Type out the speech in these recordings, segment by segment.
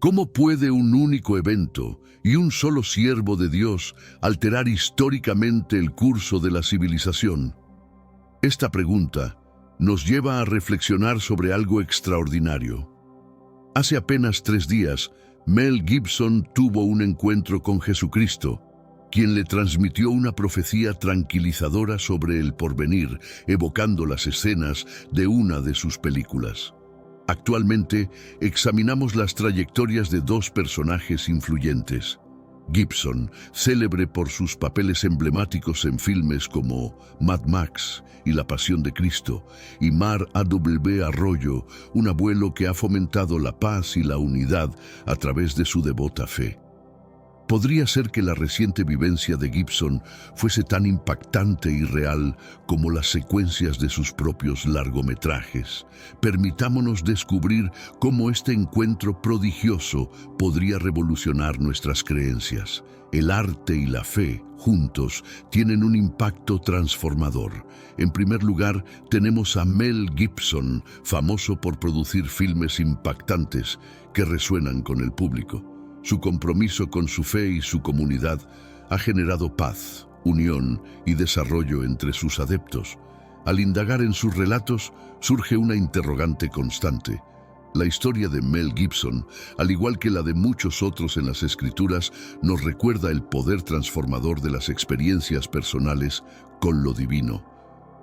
¿Cómo puede un único evento y un solo siervo de Dios alterar históricamente el curso de la civilización? Esta pregunta nos lleva a reflexionar sobre algo extraordinario. Hace apenas 3 días, Mel Gibson tuvo un encuentro con Jesucristo, quien le transmitió una profecía tranquilizadora sobre el porvenir, evocando las escenas de una de sus películas. Actualmente, examinamos las trayectorias de 2 personajes influyentes. Gibson, célebre por sus papeles emblemáticos en filmes como Mad Max y La Pasión de Cristo, y Mar A.W. Arroyo, un abuelo que ha fomentado la paz y la unidad a través de su devota fe. Podría ser que la reciente vivencia de Gibson fuese tan impactante y real como las secuencias de sus propios largometrajes. Permitámonos descubrir cómo este encuentro prodigioso podría revolucionar nuestras creencias. El arte y la fe, juntos, tienen un impacto transformador. En primer lugar, tenemos a Mel Gibson, famoso por producir filmes impactantes que resuenan con el público. Su compromiso con su fe y su comunidad ha generado paz, unión y desarrollo entre sus adeptos. Al indagar en sus relatos, surge una interrogante constante. La historia de Mel Gibson, al igual que la de muchos otros en las Escrituras, nos recuerda el poder transformador de las experiencias personales con lo divino.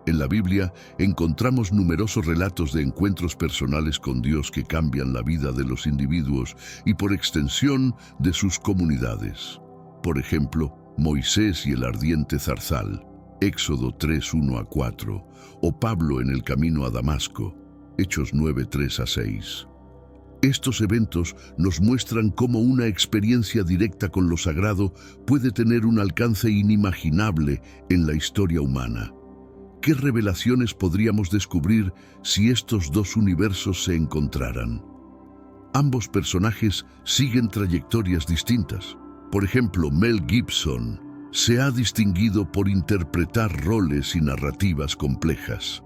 En la Biblia encontramos numerosos relatos de encuentros personales con Dios que cambian la vida de los individuos y por extensión de sus comunidades. Por ejemplo, Moisés y el ardiente zarzal, Éxodo 3:1-4, o Pablo en el camino a Damasco, Hechos 9:3-6. Estos eventos nos muestran cómo una experiencia directa con lo sagrado puede tener un alcance inimaginable en la historia humana. ¿Qué revelaciones podríamos descubrir si estos 2 universos se encontraran? Ambos personajes siguen trayectorias distintas. Por ejemplo, Mel Gibson se ha distinguido por interpretar roles y narrativas complejas.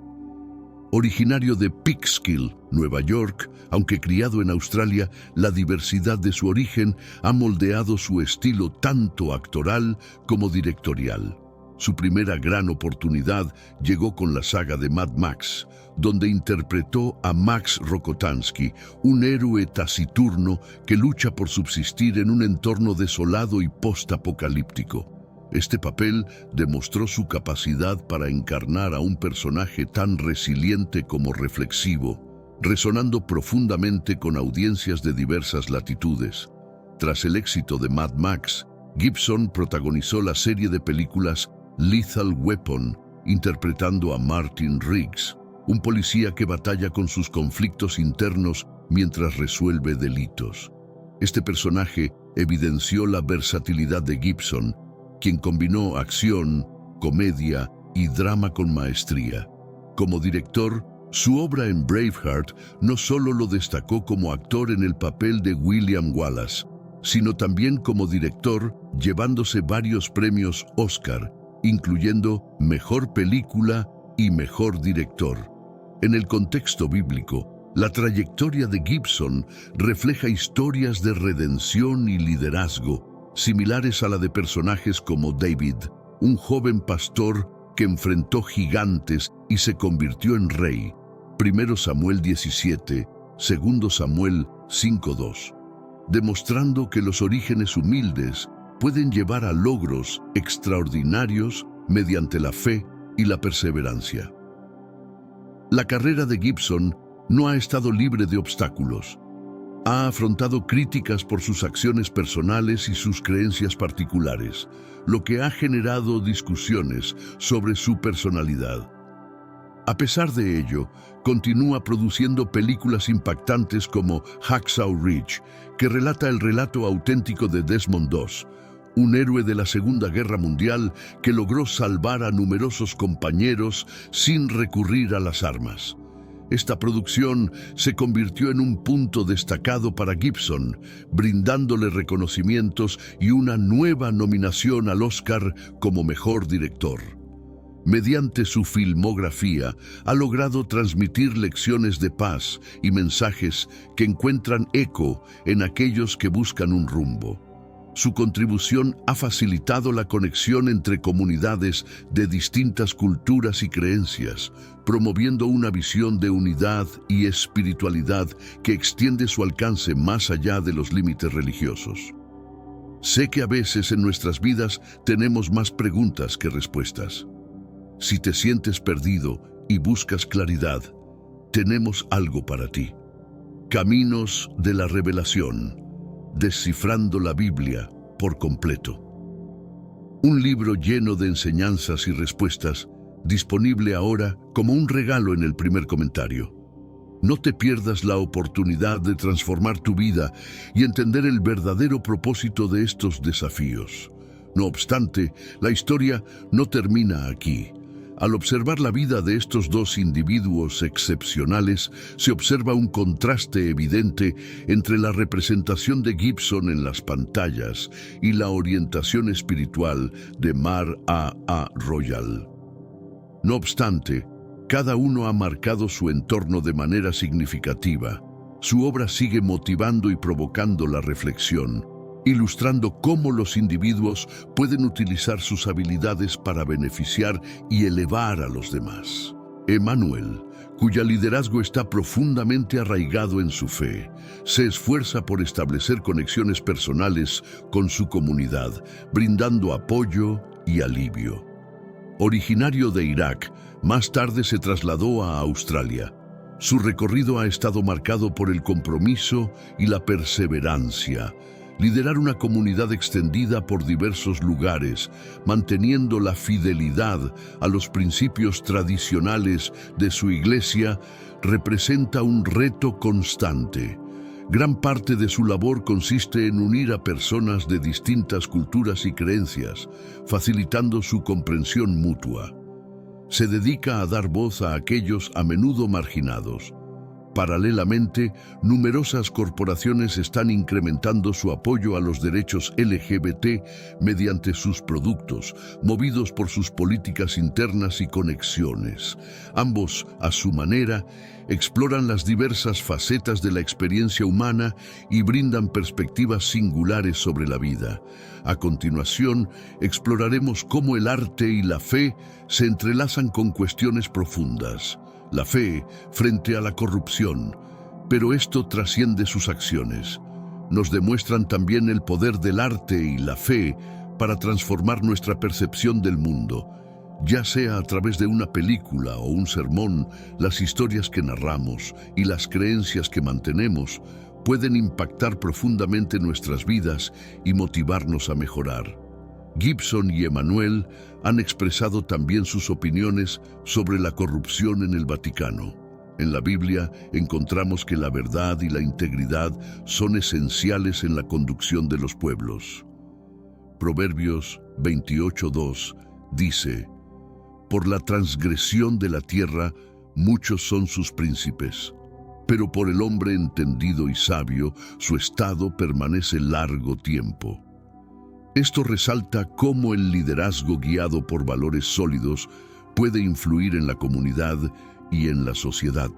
Originario de Peekskill, Nueva York, aunque criado en Australia, la diversidad de su origen ha moldeado su estilo tanto actoral como directorial. Su primera gran oportunidad llegó con la saga de Mad Max, donde interpretó a Max Rokotansky, un héroe taciturno que lucha por subsistir en un entorno desolado y post-apocalíptico. Este papel demostró su capacidad para encarnar a un personaje tan resiliente como reflexivo, resonando profundamente con audiencias de diversas latitudes. Tras el éxito de Mad Max, Gibson protagonizó la serie de películas Lethal Weapon, interpretando a Martin Riggs, un policía que batalla con sus conflictos internos mientras resuelve delitos. Este personaje evidenció la versatilidad de Gibson, quien combinó acción, comedia y drama con maestría. Como director, su obra en Braveheart no solo lo destacó como actor en el papel de William Wallace, sino también como director, llevándose varios premios Oscar, incluyendo Mejor Película y Mejor Director. En el contexto bíblico, la trayectoria de Gibson refleja historias de redención y liderazgo, similares a la de personajes como David, un joven pastor que enfrentó gigantes y se convirtió en rey. 1 Samuel 17, 2 Samuel 5:2, demostrando que los orígenes humildes pueden llevar a logros extraordinarios mediante la fe y la perseverancia. La carrera de Gibson no ha estado libre de obstáculos. Ha afrontado críticas por sus acciones personales y sus creencias particulares, lo que ha generado discusiones sobre su personalidad. A pesar de ello, continúa produciendo películas impactantes como Hacksaw Ridge, que relata el relato auténtico de Desmond Doss, un héroe de la Segunda Guerra Mundial que logró salvar a numerosos compañeros sin recurrir a las armas. Esta producción se convirtió en un punto destacado para Gibson, brindándole reconocimientos y una nueva nominación al Oscar como mejor director. Mediante su filmografía, ha logrado transmitir lecciones de paz y mensajes que encuentran eco en aquellos que buscan un rumbo. Su contribución ha facilitado la conexión entre comunidades de distintas culturas y creencias, promoviendo una visión de unidad y espiritualidad que extiende su alcance más allá de los límites religiosos. Sé que a veces en nuestras vidas tenemos más preguntas que respuestas. Si te sientes perdido y buscas claridad, tenemos algo para ti. Caminos de la Revelación. Descifrando la Biblia por completo. Un libro lleno de enseñanzas y respuestas, disponible ahora como un regalo en el primer comentario. No te pierdas la oportunidad de transformar tu vida y entender el verdadero propósito de estos desafíos. No obstante, la historia no termina aquí. Al observar la vida de estos dos individuos excepcionales, se observa un contraste evidente entre la representación de Gibson en las pantallas y la orientación espiritual de Mar A. Royal. No obstante, cada uno ha marcado su entorno de manera significativa. Su obra sigue motivando y provocando la reflexión, ilustrando cómo los individuos pueden utilizar sus habilidades para beneficiar y elevar a los demás. Emmanuel, cuya liderazgo está profundamente arraigado en su fe, se esfuerza por establecer conexiones personales con su comunidad, brindando apoyo y alivio. Originario de Irak, más tarde se trasladó a Australia. Su recorrido ha estado marcado por el compromiso y la perseverancia. Liderar una comunidad extendida por diversos lugares, manteniendo la fidelidad a los principios tradicionales de su iglesia, representa un reto constante. Gran parte de su labor consiste en unir a personas de distintas culturas y creencias, facilitando su comprensión mutua. Se dedica a dar voz a aquellos a menudo marginados. Paralelamente, numerosas corporaciones están incrementando su apoyo a los derechos LGBT mediante sus productos, movidos por sus políticas internas y conexiones. Ambos, a su manera, exploran las diversas facetas de la experiencia humana y brindan perspectivas singulares sobre la vida. A continuación, exploraremos cómo el arte y la fe se entrelazan con cuestiones profundas. La fe frente a la corrupción, pero esto trasciende sus acciones. Nos demuestran también el poder del arte y la fe para transformar nuestra percepción del mundo. Ya sea a través de una película o un sermón, las historias que narramos y las creencias que mantenemos pueden impactar profundamente nuestras vidas y motivarnos a mejorar. Gibson y Emmanuel han expresado también sus opiniones sobre la corrupción en el Vaticano. En la Biblia encontramos que la verdad y la integridad son esenciales en la conducción de los pueblos. Proverbios 28:2 dice: «Por la transgresión de la tierra muchos son sus príncipes, pero por el hombre entendido y sabio su estado permanece largo tiempo». Esto resalta cómo el liderazgo guiado por valores sólidos puede influir en la comunidad y en la sociedad.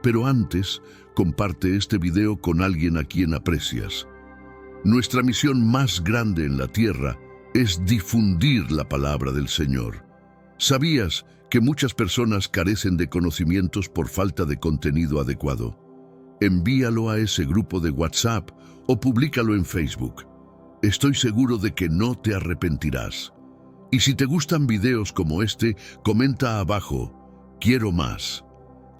Pero antes, comparte este video con alguien a quien aprecias. Nuestra misión más grande en la tierra es difundir la palabra del Señor. ¿Sabías que muchas personas carecen de conocimientos por falta de contenido adecuado? Envíalo a ese grupo de WhatsApp o públicalo en Facebook. Estoy seguro de que no te arrepentirás. Y si te gustan videos como este, comenta abajo: «Quiero más».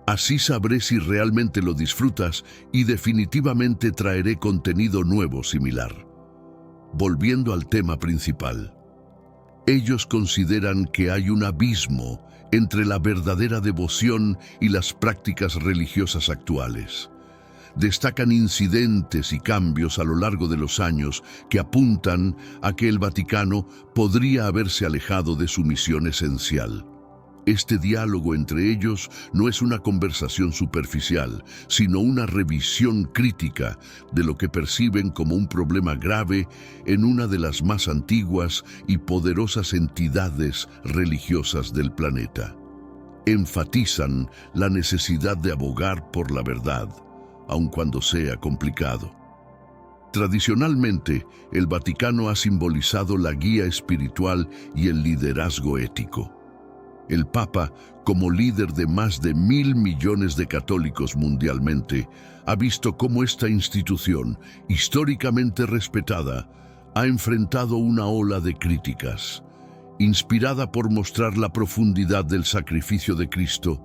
Así sabré si realmente lo disfrutas y definitivamente traeré contenido nuevo similar. Volviendo al tema principal. Ellos consideran que hay un abismo entre la verdadera devoción y las prácticas religiosas actuales. Destacan incidentes y cambios a lo largo de los años que apuntan a que el Vaticano podría haberse alejado de su misión esencial. Este diálogo entre ellos no es una conversación superficial, sino una revisión crítica de lo que perciben como un problema grave en una de las más antiguas y poderosas entidades religiosas del planeta. Enfatizan la necesidad de abogar por la verdad, aun cuando sea complicado. Tradicionalmente, el Vaticano ha simbolizado la guía espiritual y el liderazgo ético. El Papa, como líder de más de 1.000 millones de católicos mundialmente, ha visto cómo esta institución, históricamente respetada, ha enfrentado una ola de críticas. Inspirada por mostrar la profundidad del sacrificio de Cristo,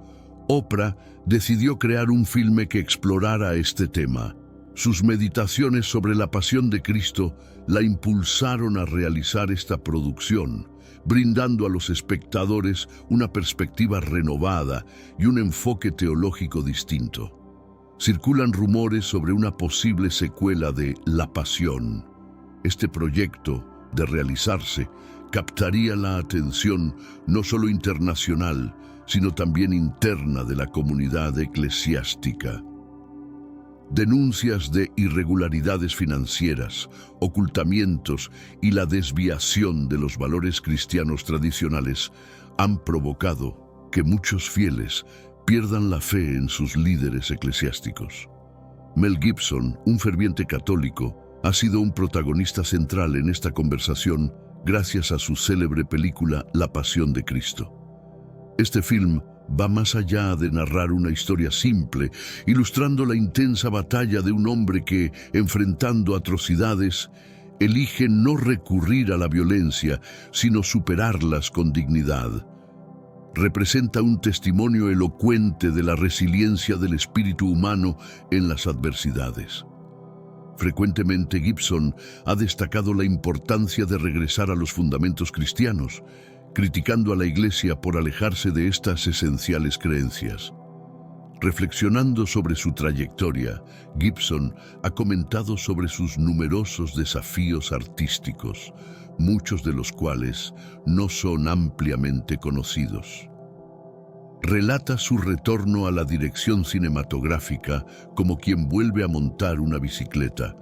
Oprah decidió crear un filme que explorara este tema. Sus meditaciones sobre la pasión de Cristo la impulsaron a realizar esta producción, brindando a los espectadores una perspectiva renovada y un enfoque teológico distinto. Circulan rumores sobre una posible secuela de La Pasión. Este proyecto, de realizarse, captaría la atención no solo internacional, sino también interna de la comunidad eclesiástica. Denuncias de irregularidades financieras, ocultamientos y la desviación de los valores cristianos tradicionales han provocado que muchos fieles pierdan la fe en sus líderes eclesiásticos. Mel Gibson, un ferviente católico, ha sido un protagonista central en esta conversación gracias a su célebre película La Pasión de Cristo. Este film va más allá de narrar una historia simple, ilustrando la intensa batalla de un hombre que, enfrentando atrocidades, elige no recurrir a la violencia, sino superarlas con dignidad. Representa un testimonio elocuente de la resiliencia del espíritu humano en las adversidades. Frecuentemente Gibson ha destacado la importancia de regresar a los fundamentos cristianos, criticando a la Iglesia por alejarse de estas esenciales creencias. Reflexionando sobre su trayectoria, Gibson ha comentado sobre sus numerosos desafíos artísticos, muchos de los cuales no son ampliamente conocidos. Relata su retorno a la dirección cinematográfica como quien vuelve a montar una bicicleta,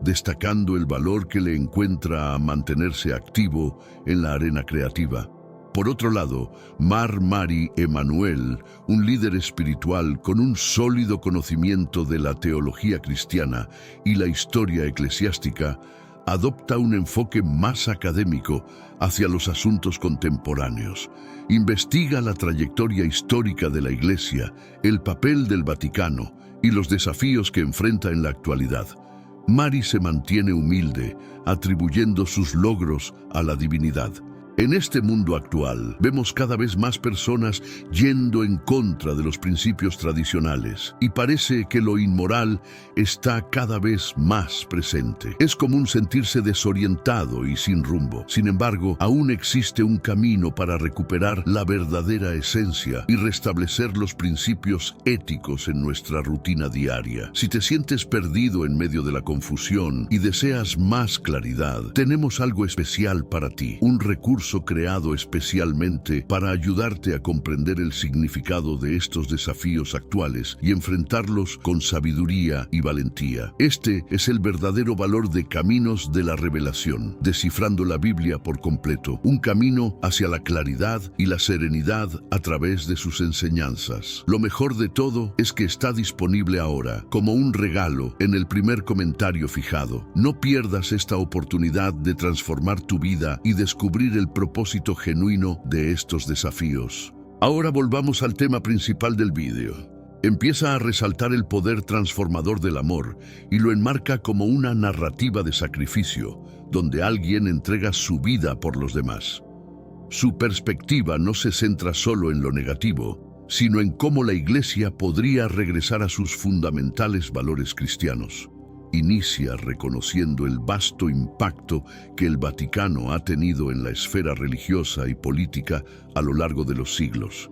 destacando el valor que le encuentra a mantenerse activo en la arena creativa. Por otro lado, Mary Emanuel, un líder espiritual con un sólido conocimiento de la teología cristiana y la historia eclesiástica, adopta un enfoque más académico hacia los asuntos contemporáneos. Investiga la trayectoria histórica de la Iglesia, el papel del Vaticano y los desafíos que enfrenta en la actualidad. Mary se mantiene humilde, atribuyendo sus logros a la divinidad. En este mundo actual, vemos cada vez más personas yendo en contra de los principios tradicionales y parece que lo inmoral está cada vez más presente. Es común sentirse desorientado y sin rumbo. Sin embargo, aún existe un camino para recuperar la verdadera esencia y restablecer los principios éticos en nuestra rutina diaria. Si te sientes perdido en medio de la confusión y deseas más claridad, tenemos algo especial para ti, un recurso creado especialmente para ayudarte a comprender el significado de estos desafíos actuales y enfrentarlos con sabiduría y valentía. Este es el verdadero valor de Caminos de la Revelación, descifrando la Biblia por completo, un camino hacia la claridad y la serenidad a través de sus enseñanzas. Lo mejor de todo es que está disponible ahora, como un regalo, en el primer comentario fijado. No pierdas esta oportunidad de transformar tu vida y descubrir el propósito genuino de estos desafíos. Ahora volvamos al tema principal del vídeo. Empieza a resaltar el poder transformador del amor y lo enmarca como una narrativa de sacrificio, donde alguien entrega su vida por los demás. Su perspectiva no se centra solo en lo negativo, sino en cómo la Iglesia podría regresar a sus fundamentales valores cristianos. Inicia reconociendo el vasto impacto que el Vaticano ha tenido en la esfera religiosa y política a lo largo de los siglos.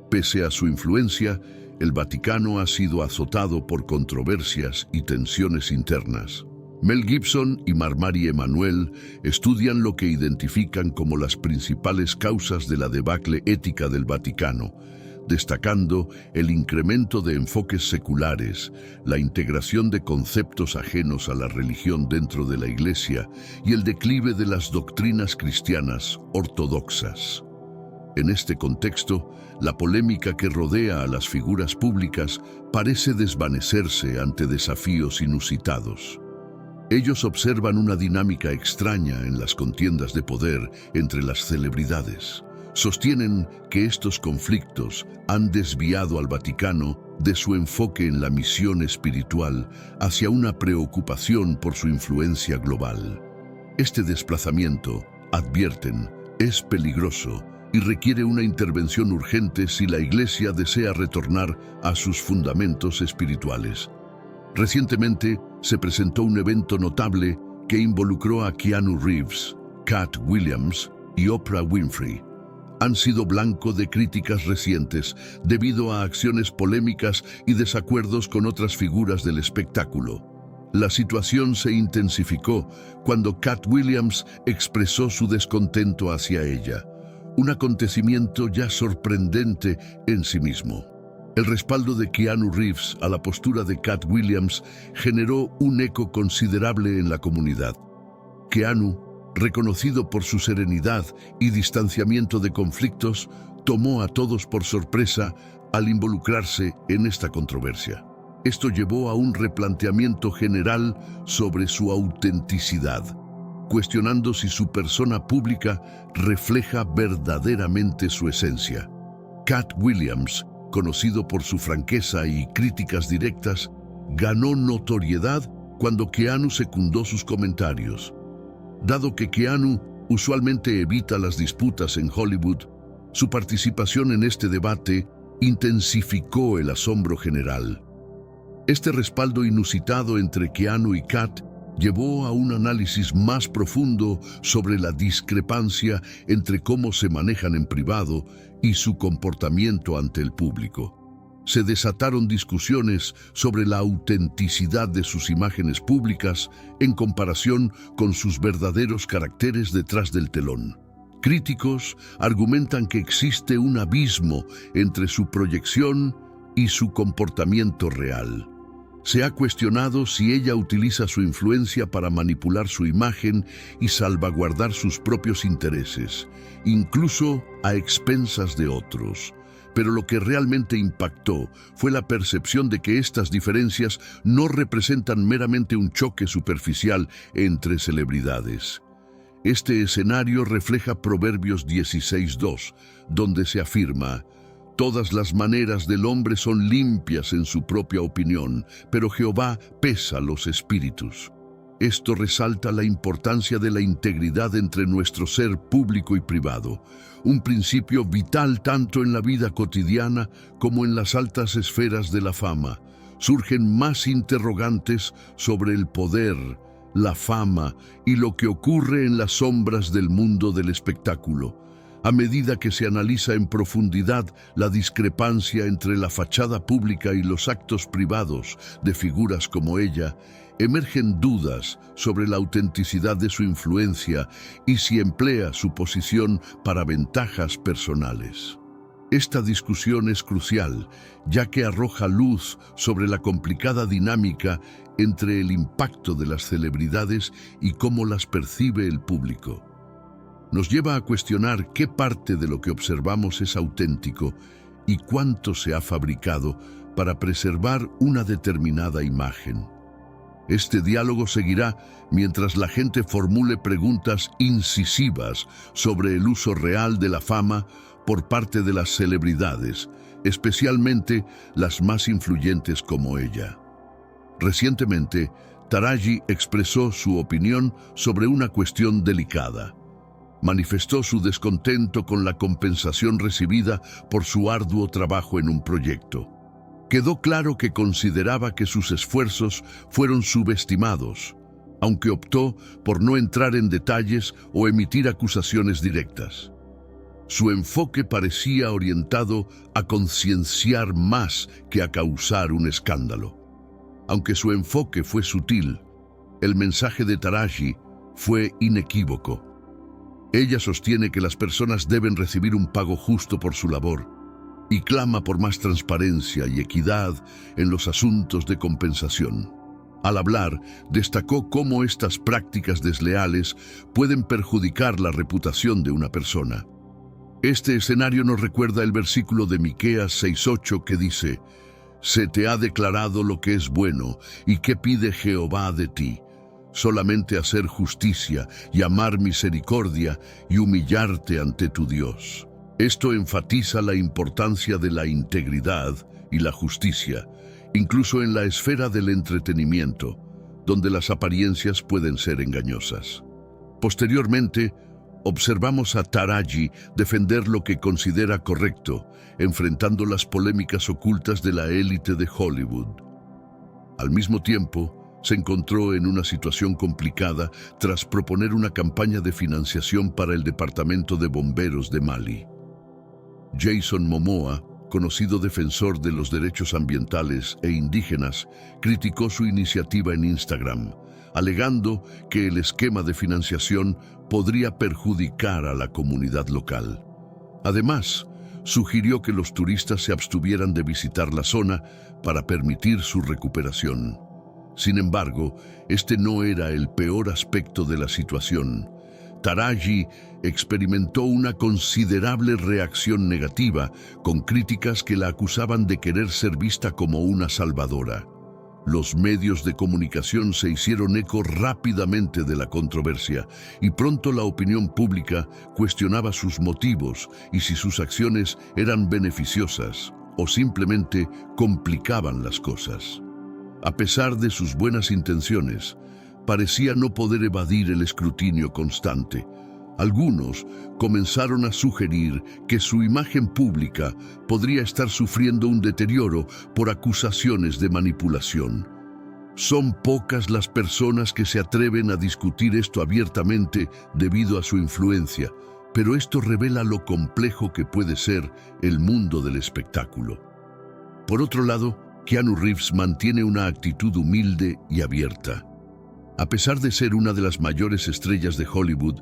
Pese a su influencia, el Vaticano ha sido azotado por controversias y tensiones internas. Mel Gibson y Marmari Emanuel estudian lo que identifican como las principales causas de la debacle ética del Vaticano, destacando el incremento de enfoques seculares, la integración de conceptos ajenos a la religión dentro de la Iglesia y el declive de las doctrinas cristianas ortodoxas. En este contexto, la polémica que rodea a las figuras públicas parece desvanecerse ante desafíos inusitados. Ellos observan una dinámica extraña en las contiendas de poder entre las celebridades. Sostienen que estos conflictos han desviado al Vaticano de su enfoque en la misión espiritual hacia una preocupación por su influencia global. Este desplazamiento, advierten, es peligroso y requiere una intervención urgente si la Iglesia desea retornar a sus fundamentos espirituales. Recientemente se presentó un evento notable que involucró a Keanu Reeves, Katt Williams y Oprah Winfrey. Han sido blanco de críticas recientes debido a acciones polémicas y desacuerdos con otras figuras del espectáculo. La situación se intensificó cuando Katt Williams expresó su descontento hacia ella, un acontecimiento ya sorprendente en sí mismo. El respaldo de Keanu Reeves a la postura de Katt Williams generó un eco considerable en la comunidad. Keanu, reconocido por su serenidad y distanciamiento de conflictos, tomó a todos por sorpresa al involucrarse en esta controversia. Esto llevó a un replanteamiento general sobre su autenticidad, cuestionando si su persona pública refleja verdaderamente su esencia. Katt Williams, conocido por su franqueza y críticas directas, ganó notoriedad cuando Keanu secundó sus comentarios. Dado que Keanu usualmente evita las disputas en Hollywood, su participación en este debate intensificó el asombro general. Este respaldo inusitado entre Keanu y Katt llevó a un análisis más profundo sobre la discrepancia entre cómo se manejan en privado y su comportamiento ante el público. Se desataron discusiones sobre la autenticidad de sus imágenes públicas en comparación con sus verdaderos caracteres detrás del telón. Críticos argumentan que existe un abismo entre su proyección y su comportamiento real. Se ha cuestionado si ella utiliza su influencia para manipular su imagen y salvaguardar sus propios intereses, incluso a expensas de otros. Pero lo que realmente impactó fue la percepción de que estas diferencias no representan meramente un choque superficial entre celebridades. Este escenario refleja Proverbios 16:2, donde se afirma: «Todas las maneras del hombre son limpias en su propia opinión, pero Jehová pesa los espíritus». Esto resalta la importancia de la integridad entre nuestro ser público y privado, un principio vital tanto en la vida cotidiana como en las altas esferas de la fama. Surgen más interrogantes sobre el poder, la fama y lo que ocurre en las sombras del mundo del espectáculo. A medida que se analiza en profundidad la discrepancia entre la fachada pública y los actos privados de figuras como ella, emergen dudas sobre la autenticidad de su influencia y si emplea su posición para ventajas personales. Esta discusión es crucial, ya que arroja luz sobre la complicada dinámica entre el impacto de las celebridades y cómo las percibe el público. Nos lleva a cuestionar qué parte de lo que observamos es auténtico y cuánto se ha fabricado para preservar una determinada imagen. Este diálogo seguirá mientras la gente formule preguntas incisivas sobre el uso real de la fama por parte de las celebridades, especialmente las más influyentes como ella. Recientemente, Taraji expresó su opinión sobre una cuestión delicada. Manifestó su descontento con la compensación recibida por su arduo trabajo en un proyecto. Quedó claro que consideraba que sus esfuerzos fueron subestimados, aunque optó por no entrar en detalles o emitir acusaciones directas. Su enfoque parecía orientado a concienciar más que a causar un escándalo. Aunque su enfoque fue sutil, El mensaje de Taraji fue inequívoco. Ella sostiene que las personas deben recibir un pago justo por su labor y clama por más transparencia y equidad en los asuntos de compensación. Al hablar, destacó cómo estas prácticas desleales pueden perjudicar la reputación de una persona. Este escenario nos recuerda el versículo de Miqueas 6:8 que dice: «Se te ha declarado lo que es bueno, y qué pide Jehová de ti, solamente hacer justicia y amar misericordia y humillarte ante tu Dios». Esto enfatiza la importancia de la integridad y la justicia, incluso en la esfera del entretenimiento, donde las apariencias pueden ser engañosas. Posteriormente, observamos a Taraji defender lo que considera correcto, enfrentando las polémicas ocultas de la élite de Hollywood. Al mismo tiempo, se encontró en una situación complicada tras proponer una campaña de financiación para el Departamento de Bomberos de Mali. Jason Momoa, conocido defensor de los derechos ambientales e indígenas, criticó su iniciativa en Instagram, alegando que el esquema de financiación podría perjudicar a la comunidad local. Además, sugirió que los turistas se abstuvieran de visitar la zona para permitir su recuperación. Sin embargo, este no era el peor aspecto de la situación. Taraji experimentó una considerable reacción negativa, con críticas que la acusaban de querer ser vista como una salvadora. Los medios de comunicación se hicieron eco rápidamente de la controversia, y pronto la opinión pública cuestionaba sus motivos y si sus acciones eran beneficiosas o simplemente complicaban las cosas. A pesar de sus buenas intenciones, parecía no poder evadir el escrutinio constante. Algunos comenzaron a sugerir que su imagen pública podría estar sufriendo un deterioro por acusaciones de manipulación. Son pocas las personas que se atreven a discutir esto abiertamente debido a su influencia, pero esto revela lo complejo que puede ser el mundo del espectáculo. Por otro lado, Keanu Reeves mantiene una actitud humilde y abierta. A pesar de ser una de las mayores estrellas de Hollywood,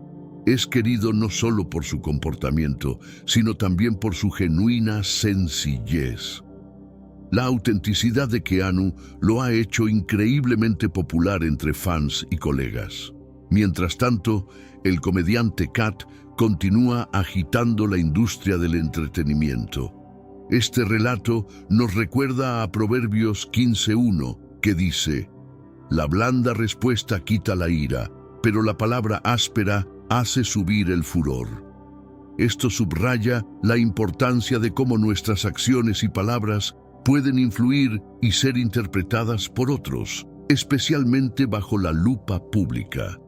es querido no solo por su comportamiento, sino también por su genuina sencillez. La autenticidad de Keanu lo ha hecho increíblemente popular entre fans y colegas. Mientras tanto, el comediante Kat continúa agitando la industria del entretenimiento. Este relato nos recuerda a Proverbios 15:1, que dice: «La blanda respuesta quita la ira, pero la palabra áspera hace subir el furor». Esto subraya la importancia de cómo nuestras acciones y palabras pueden influir y ser interpretadas por otros, especialmente bajo la lupa pública.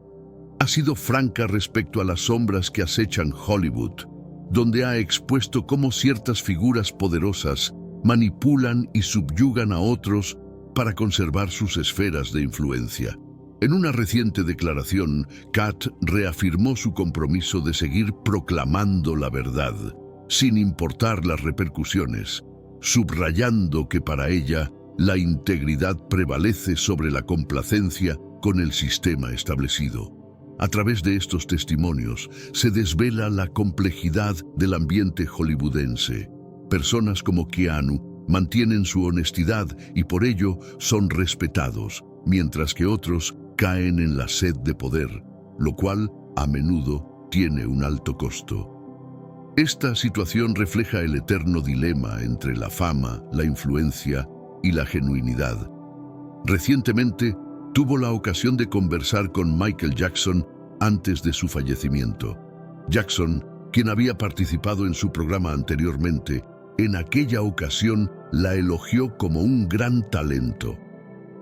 Ha sido franca respecto a las sombras que acechan Hollywood, donde ha expuesto cómo ciertas figuras poderosas manipulan y subyugan a otros para conservar sus esferas de influencia. En una reciente declaración, Kat reafirmó su compromiso de seguir proclamando la verdad, sin importar las repercusiones, subrayando que para ella la integridad prevalece sobre la complacencia con el sistema establecido. A través de estos testimonios se desvela la complejidad del ambiente hollywoodense. Personas como Keanu mantienen su honestidad y por ello son respetados, mientras que otros caen en la sed de poder, lo cual a menudo tiene un alto costo. Esta situación refleja el eterno dilema entre la fama, la influencia y la genuinidad. Recientemente, tuvo la ocasión de conversar con Michael Jackson antes de su fallecimiento. Jackson, quien había participado en su programa anteriormente, en aquella ocasión la elogió como un gran talento.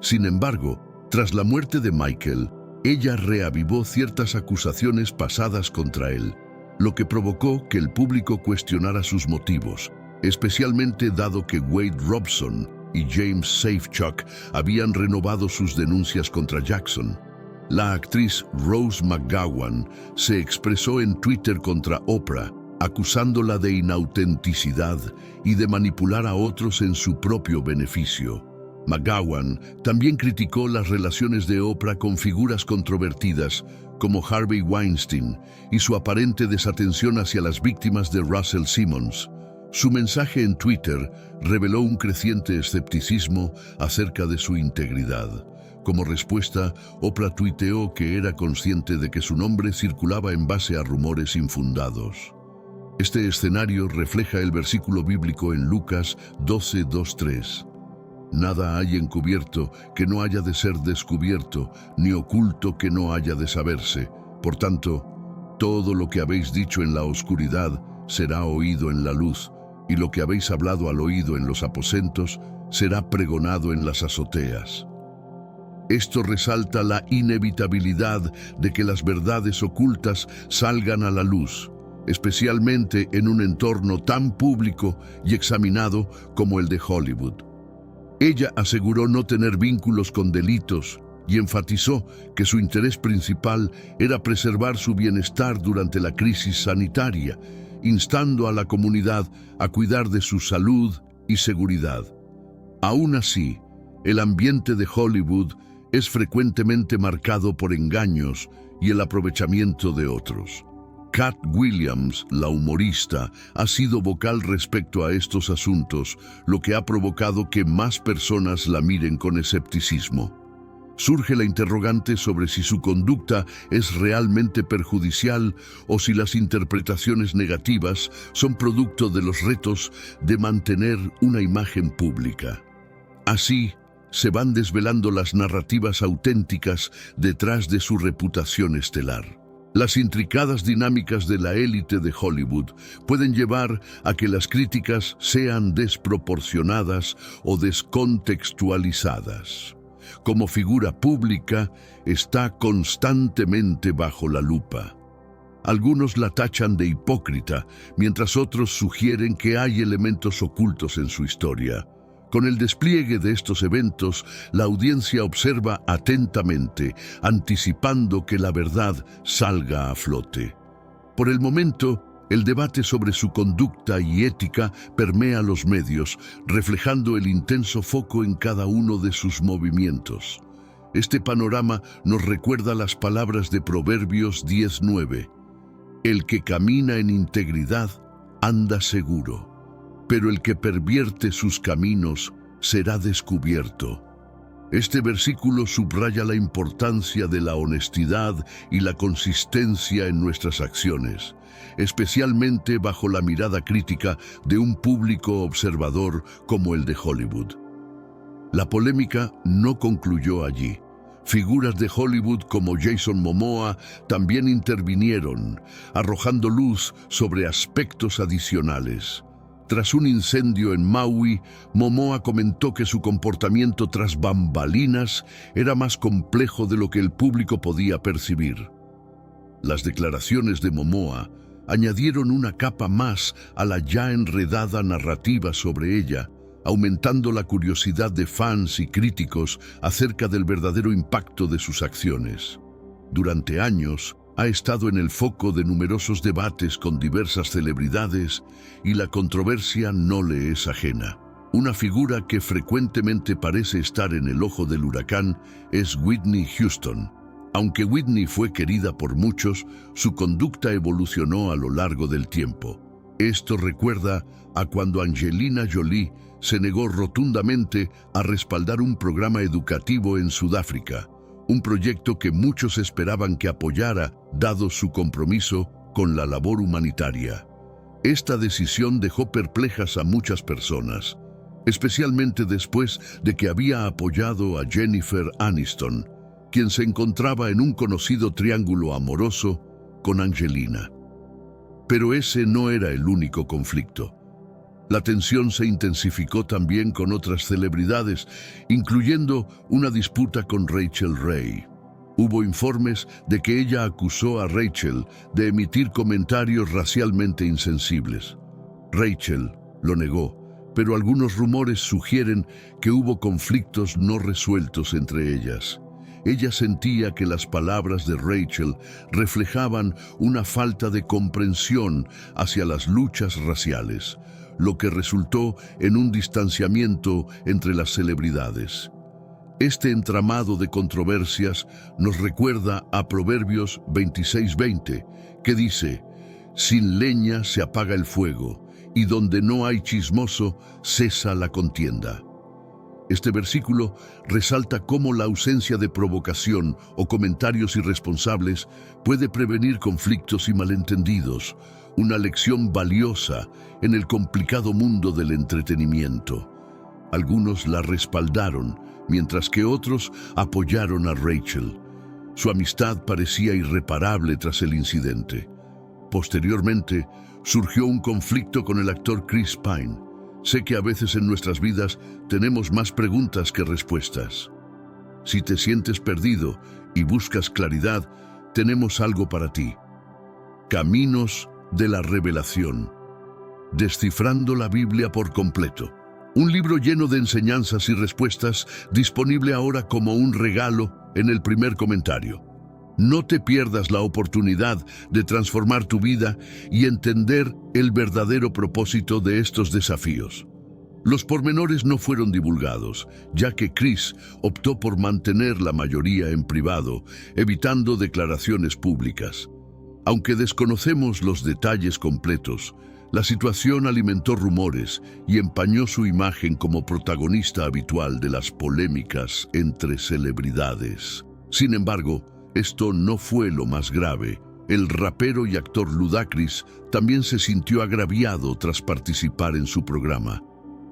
Sin embargo, tras la muerte de Michael, ella reavivó ciertas acusaciones pasadas contra él, lo que provocó que el público cuestionara sus motivos, especialmente dado que Wade Robson y James Safechuck habían renovado sus denuncias contra Jackson. La actriz Rose McGowan se expresó en Twitter contra Oprah, acusándola de inautenticidad y de manipular a otros en su propio beneficio. McGowan también criticó las relaciones de Oprah con figuras controvertidas como Harvey Weinstein y su aparente desatención hacia las víctimas de Russell Simmons. Su mensaje en Twitter reveló un creciente escepticismo acerca de su integridad. Como respuesta, Oprah tuiteó que era consciente de que su nombre circulaba en base a rumores infundados. Este escenario refleja el versículo bíblico en Lucas 12:2-3. Nada hay encubierto que no haya de ser descubierto, ni oculto que no haya de saberse. Por tanto, todo lo que habéis dicho en la oscuridad será oído en la luz, y lo que habéis hablado al oído en los aposentos será pregonado en las azoteas. Esto resalta la inevitabilidad de que las verdades ocultas salgan a la luz, especialmente en un entorno tan público y examinado como el de Hollywood. Ella aseguró no tener vínculos con delitos y enfatizó que su interés principal era preservar su bienestar durante la crisis sanitaria, instando a la comunidad a cuidar de su salud y seguridad. Aún así, el ambiente de Hollywood es frecuentemente marcado por engaños y el aprovechamiento de otros. Katt Williams, la humorista, ha sido vocal respecto a estos asuntos, lo que ha provocado que más personas la miren con escepticismo. Surge la interrogante sobre si su conducta es realmente perjudicial o si las interpretaciones negativas son producto de los retos de mantener una imagen pública. Así, se van desvelando las narrativas auténticas detrás de su reputación estelar. Las intricadas dinámicas de la élite de Hollywood pueden llevar a que las críticas sean desproporcionadas o descontextualizadas. Como figura pública, está constantemente bajo la lupa. Algunos la tachan de hipócrita, mientras otros sugieren que hay elementos ocultos en su historia. Con el despliegue de estos eventos, la audiencia observa atentamente, anticipando que la verdad salga a flote. Por el momento, el debate sobre su conducta y ética permea los medios, reflejando el intenso foco en cada uno de sus movimientos. Este panorama nos recuerda las palabras de Proverbios 10:9. El que camina en integridad anda seguro, pero el que pervierte sus caminos será descubierto. Este versículo subraya la importancia de la honestidad y la consistencia en nuestras acciones, especialmente bajo la mirada crítica de un público observador como el de Hollywood. La polémica no concluyó allí. Figuras de Hollywood como Jason Momoa también intervinieron, arrojando luz sobre aspectos adicionales. Tras un incendio en Maui, Momoa comentó que su comportamiento tras bambalinas era más complejo de lo que el público podía percibir. Las declaraciones de Momoa añadieron una capa más a la ya enredada narrativa sobre ella, aumentando la curiosidad de fans y críticos acerca del verdadero impacto de sus acciones. Durante años, ha estado en el foco de numerosos debates con diversas celebridades y la controversia no le es ajena. Una figura que frecuentemente parece estar en el ojo del huracán es Whitney Houston. Aunque Whitney fue querida por muchos, su conducta evolucionó a lo largo del tiempo. Esto recuerda a cuando Angelina Jolie se negó rotundamente a respaldar un programa educativo en Sudáfrica, un proyecto que muchos esperaban que apoyara, dado su compromiso con la labor humanitaria. Esta decisión dejó perplejas a muchas personas, especialmente después de que había apoyado a Jennifer Aniston, quien se encontraba en un conocido triángulo amoroso con Angelina. Pero ese no era el único conflicto. La tensión se intensificó también con otras celebridades, incluyendo una disputa con Rachel Ray. Hubo informes de que ella acusó a Rachel de emitir comentarios racialmente insensibles. Rachel lo negó, pero algunos rumores sugieren que hubo conflictos no resueltos entre ellas. Ella sentía que las palabras de Rachel reflejaban una falta de comprensión hacia las luchas raciales, lo que resultó en un distanciamiento entre las celebridades. Este entramado de controversias nos recuerda a Proverbios 26:20, que dice: «Sin leña se apaga el fuego, y donde no hay chismoso, cesa la contienda». Este versículo resalta cómo la ausencia de provocación o comentarios irresponsables puede prevenir conflictos y malentendidos, una lección valiosa en el complicado mundo del entretenimiento. Algunos la respaldaron, mientras que otros apoyaron a Rachel. Su amistad parecía irreparable tras el incidente. Posteriormente, surgió un conflicto con el actor Chris Pine. Sé que a veces en nuestras vidas tenemos más preguntas que respuestas. Si te sientes perdido y buscas claridad, tenemos algo para ti. Caminos de la Revelación. Descifrando la Biblia por completo. Un libro lleno de enseñanzas y respuestas, disponible ahora como un regalo en el primer comentario. No te pierdas la oportunidad de transformar tu vida y entender el verdadero propósito de estos desafíos. Los pormenores no fueron divulgados, ya que Chris optó por mantener la mayoría en privado, evitando declaraciones públicas. Aunque desconocemos los detalles completos, la situación alimentó rumores y empañó su imagen como protagonista habitual de las polémicas entre celebridades. Sin embargo, esto no fue lo más grave. El rapero y actor Ludacris también se sintió agraviado tras participar en su programa.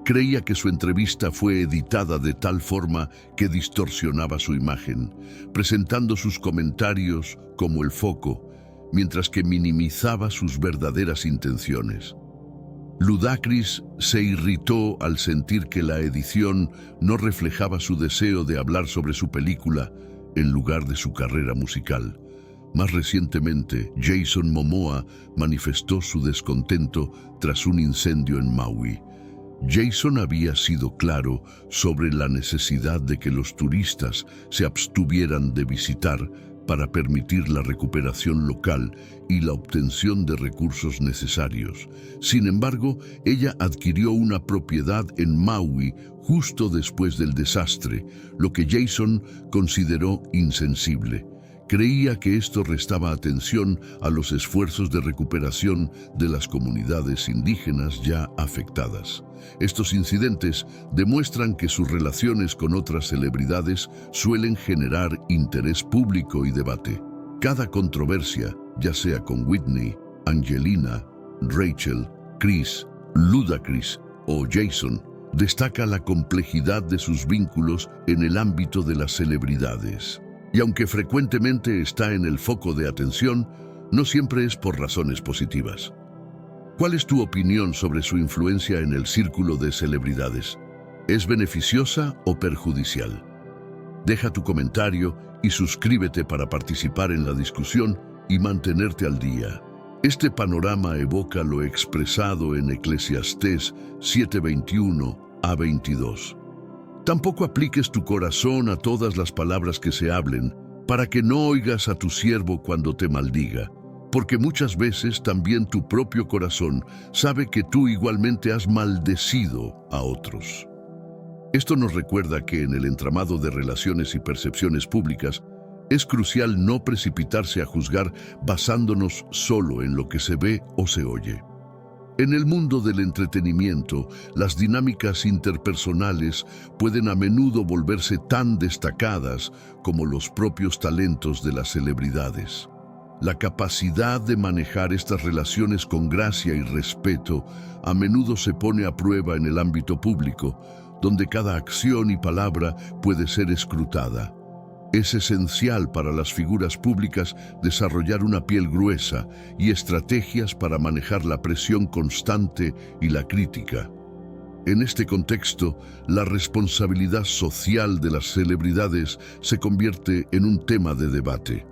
Creía que su entrevista fue editada de tal forma que distorsionaba su imagen, presentando sus comentarios como el foco, mientras que minimizaba sus verdaderas intenciones. Ludacris se irritó al sentir que la edición no reflejaba su deseo de hablar sobre su película en lugar de su carrera musical. Más recientemente, Jason Momoa manifestó su descontento tras un incendio en Maui. Jason había sido claro sobre la necesidad de que los turistas se abstuvieran de visitar para permitir la recuperación local y la obtención de recursos necesarios. Sin embargo, ella adquirió una propiedad en Maui justo después del desastre, lo que Jason consideró insensible. Creía que esto restaba atención a los esfuerzos de recuperación de las comunidades indígenas ya afectadas. Estos incidentes demuestran que sus relaciones con otras celebridades suelen generar interés público y debate. Cada controversia, ya sea con Whitney, Angelina, Rachel, Chris, Ludacris o Jason, destaca la complejidad de sus vínculos en el ámbito de las celebridades. Y aunque frecuentemente está en el foco de atención, no siempre es por razones positivas. ¿Cuál es tu opinión sobre su influencia en el círculo de celebridades? ¿Es beneficiosa o perjudicial? Deja tu comentario y suscríbete para participar en la discusión y mantenerte al día. Este panorama evoca lo expresado en Eclesiastés 7:21-22. Tampoco apliques tu corazón a todas las palabras que se hablen, para que no oigas a tu siervo cuando te maldiga, porque muchas veces también tu propio corazón sabe que tú igualmente has maldecido a otros. Esto nos recuerda que en el entramado de relaciones y percepciones públicas, es crucial no precipitarse a juzgar basándonos solo en lo que se ve o se oye. En el mundo del entretenimiento, las dinámicas interpersonales pueden a menudo volverse tan destacadas como los propios talentos de las celebridades. La capacidad de manejar estas relaciones con gracia y respeto a menudo se pone a prueba en el ámbito público, donde cada acción y palabra puede ser escrutada. Es esencial para las figuras públicas desarrollar una piel gruesa y estrategias para manejar la presión constante y la crítica. En este contexto, la responsabilidad social de las celebridades se convierte en un tema de debate.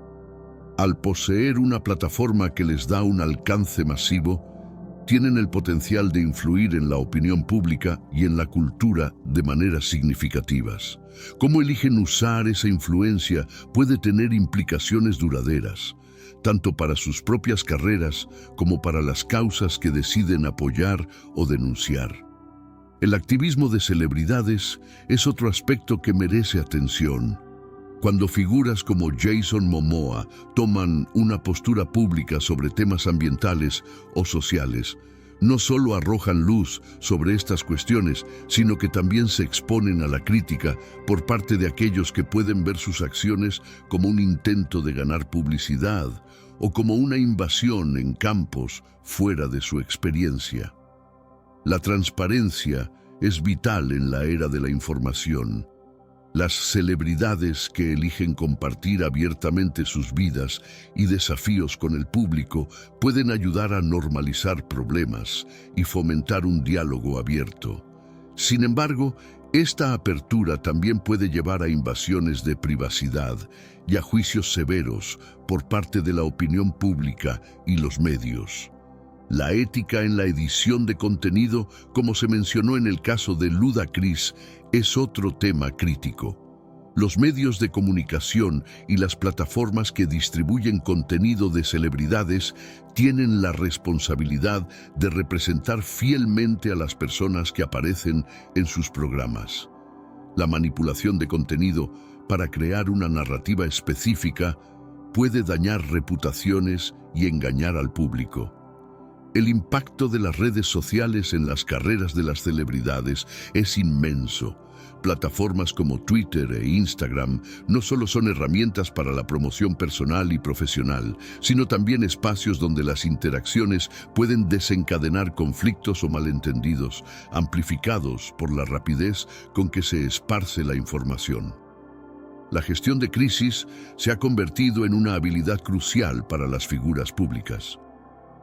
Al poseer una plataforma que les da un alcance masivo, tienen el potencial de influir en la opinión pública y en la cultura de maneras significativas. Cómo eligen usar esa influencia puede tener implicaciones duraderas. tanto para sus propias carreras como para las causas que deciden apoyar o denunciar. El activismo de celebridades es otro aspecto que merece atención. Cuando figuras como Jason Momoa toman una postura pública sobre temas ambientales o sociales, no solo arrojan luz sobre estas cuestiones, sino que también se exponen a la crítica por parte de aquellos que pueden ver sus acciones como un intento de ganar publicidad o como una invasión en campos fuera de su experiencia. La transparencia es vital en la era de la información. Las celebridades que eligen compartir abiertamente sus vidas y desafíos con el público pueden ayudar a normalizar problemas y fomentar un diálogo abierto. Sin embargo, esta apertura también puede llevar a invasiones de privacidad y a juicios severos por parte de la opinión pública y los medios. La ética en la edición de contenido, como se mencionó en el caso de Ludacris, es otro tema crítico. Los medios de comunicación y las plataformas que distribuyen contenido de celebridades tienen la responsabilidad de representar fielmente a las personas que aparecen en sus programas. La manipulación de contenido para crear una narrativa específica puede dañar reputaciones y engañar al público. El impacto de las redes sociales en las carreras de las celebridades es inmenso. Plataformas como Twitter e Instagram no solo son herramientas para la promoción personal y profesional, sino también espacios donde las interacciones pueden desencadenar conflictos o malentendidos, amplificados por la rapidez con que se esparce la información. La gestión de crisis se ha convertido en una habilidad crucial para las figuras públicas.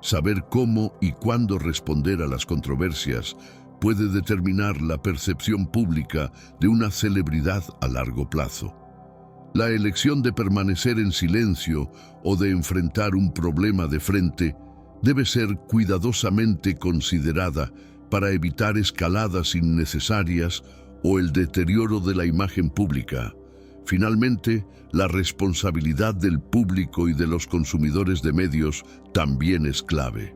Saber cómo y cuándo responder a las controversias puede determinar la percepción pública de una celebridad a largo plazo. La elección de permanecer en silencio o de enfrentar un problema de frente debe ser cuidadosamente considerada para evitar escaladas innecesarias o el deterioro de la imagen pública. Finalmente, la responsabilidad del público y de los consumidores de medios también es clave.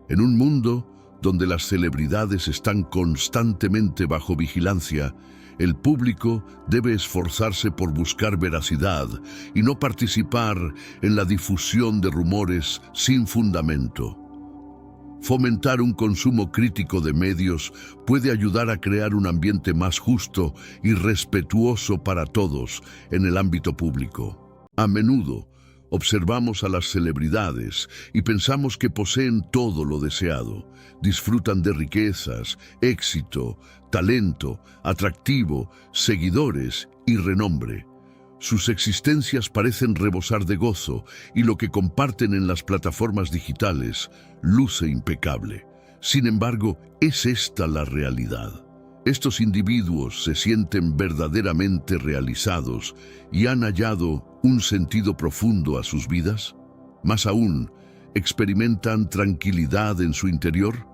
En un mundo donde las celebridades están constantemente bajo vigilancia, el público debe esforzarse por buscar veracidad y no participar en la difusión de rumores sin fundamento. Fomentar un consumo crítico de medios puede ayudar a crear un ambiente más justo y respetuoso para todos en el ámbito público. A menudo, observamos a las celebridades y pensamos que poseen todo lo deseado. Disfrutan de riquezas, éxito, talento, atractivo, seguidores y renombre. Sus existencias parecen rebosar de gozo y lo que comparten en las plataformas digitales luce impecable. Sin embargo, ¿es esta la realidad? ¿Estos individuos se sienten verdaderamente realizados y han hallado un sentido profundo a sus vidas? Más aún, ¿experimentan tranquilidad en su interior?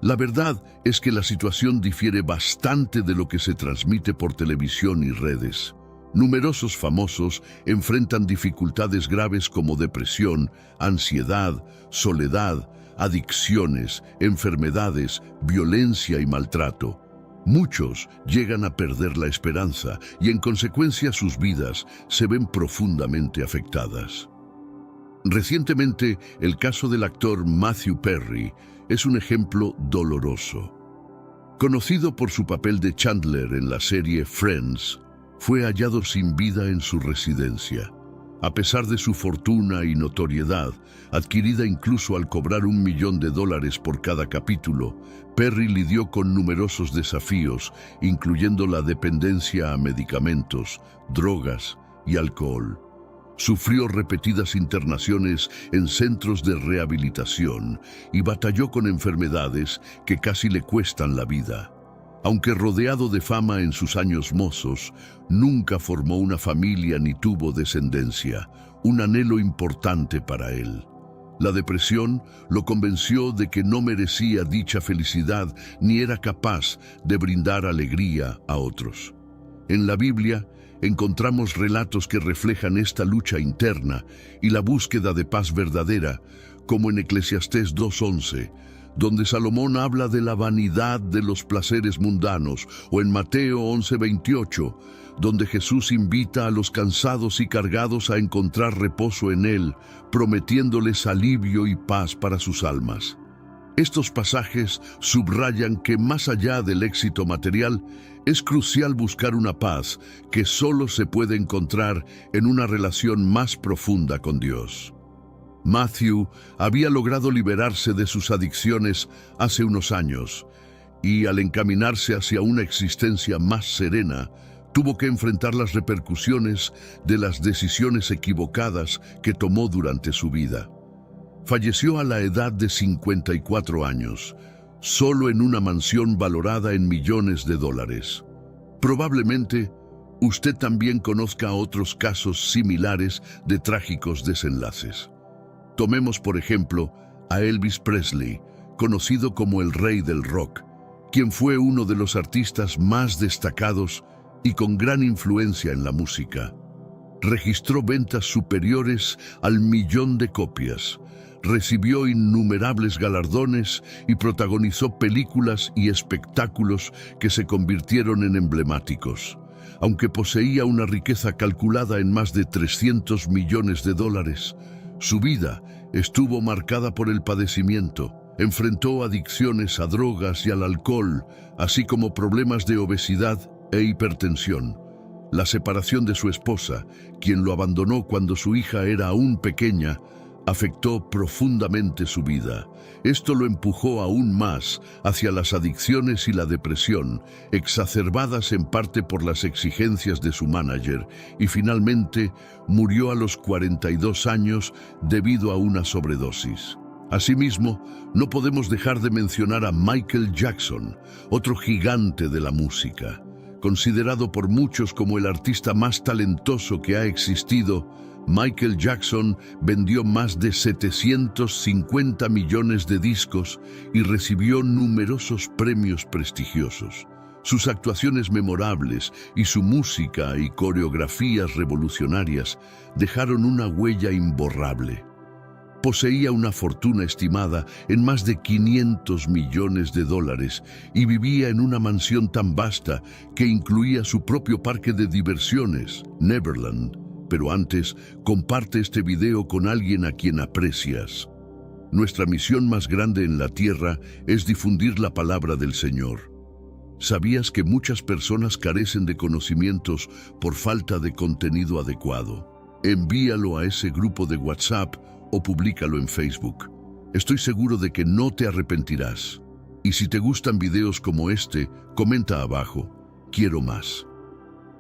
La verdad es que la situación difiere bastante de lo que se transmite por televisión y redes. Numerosos famosos enfrentan dificultades graves como depresión, ansiedad, soledad, adicciones, enfermedades, violencia y maltrato. Muchos llegan a perder la esperanza y en consecuencia sus vidas se ven profundamente afectadas. Recientemente, el caso del actor Matthew Perry es un ejemplo doloroso. Conocido por su papel de Chandler en la serie Friends, fue hallado sin vida en su residencia. A pesar de su fortuna y notoriedad, adquirida incluso al cobrar $1 millón por cada capítulo, Perry lidió con numerosos desafíos, incluyendo la dependencia a medicamentos, drogas y alcohol. Sufrió repetidas internaciones en centros de rehabilitación y batalló con enfermedades que casi le cuestan la vida. Aunque rodeado de fama en sus años mozos, nunca formó una familia ni tuvo descendencia, un anhelo importante para él. La depresión lo convenció de que no merecía dicha felicidad ni era capaz de brindar alegría a otros. En la Biblia, encontramos relatos que reflejan esta lucha interna y la búsqueda de paz verdadera, como en Eclesiastés 2:11, donde Salomón habla de la vanidad de los placeres mundanos, o en Mateo 11:28, donde Jesús invita a los cansados y cargados a encontrar reposo en Él, prometiéndoles alivio y paz para sus almas. Estos pasajes subrayan que más allá del éxito material, es crucial buscar una paz que solo se puede encontrar en una relación más profunda con Dios. Matthew había logrado liberarse de sus adicciones hace unos años y, al encaminarse hacia una existencia más serena, tuvo que enfrentar las repercusiones de las decisiones equivocadas que tomó durante su vida. Falleció a la edad de 54 años, solo en una mansión valorada en millones de dólares. Probablemente usted también conozca otros casos similares de trágicos desenlaces. Tomemos, por ejemplo, a Elvis Presley, conocido como el rey del rock, quien fue uno de los artistas más destacados y con gran influencia en la música. Registró ventas superiores al 1.000.000 de copias, recibió innumerables galardones y protagonizó películas y espectáculos que se convirtieron en emblemáticos. Aunque poseía una riqueza calculada en más de 300 millones de dólares, su vida estuvo marcada por el padecimiento. Enfrentó adicciones a drogas y al alcohol, así como problemas de obesidad e hipertensión. La separación de su esposa, quien lo abandonó cuando su hija era aún pequeña, afectó profundamente su vida. Esto lo empujó aún más hacia las adicciones y la depresión, exacerbadas en parte por las exigencias de su manager, y finalmente murió a los 42 años debido a una sobredosis. Asimismo, no podemos dejar de mencionar a Michael Jackson, otro gigante de la música. Considerado por muchos como el artista más talentoso que ha existido, Michael Jackson vendió más de 750 millones de discos y recibió numerosos premios prestigiosos. Sus actuaciones memorables y su música y coreografías revolucionarias dejaron una huella imborrable. Poseía una fortuna estimada en más de 500 millones de dólares y vivía en una mansión tan vasta que incluía su propio parque de diversiones, Neverland. Pero antes, comparte este video con alguien a quien aprecias. Nuestra misión más grande en la tierra es difundir la palabra del Señor. ¿Sabías que muchas personas carecen de conocimientos por falta de contenido adecuado? Envíalo a ese grupo de WhatsApp o públicalo en Facebook. Estoy seguro de que no te arrepentirás. Y si te gustan videos como este, comenta abajo, quiero más.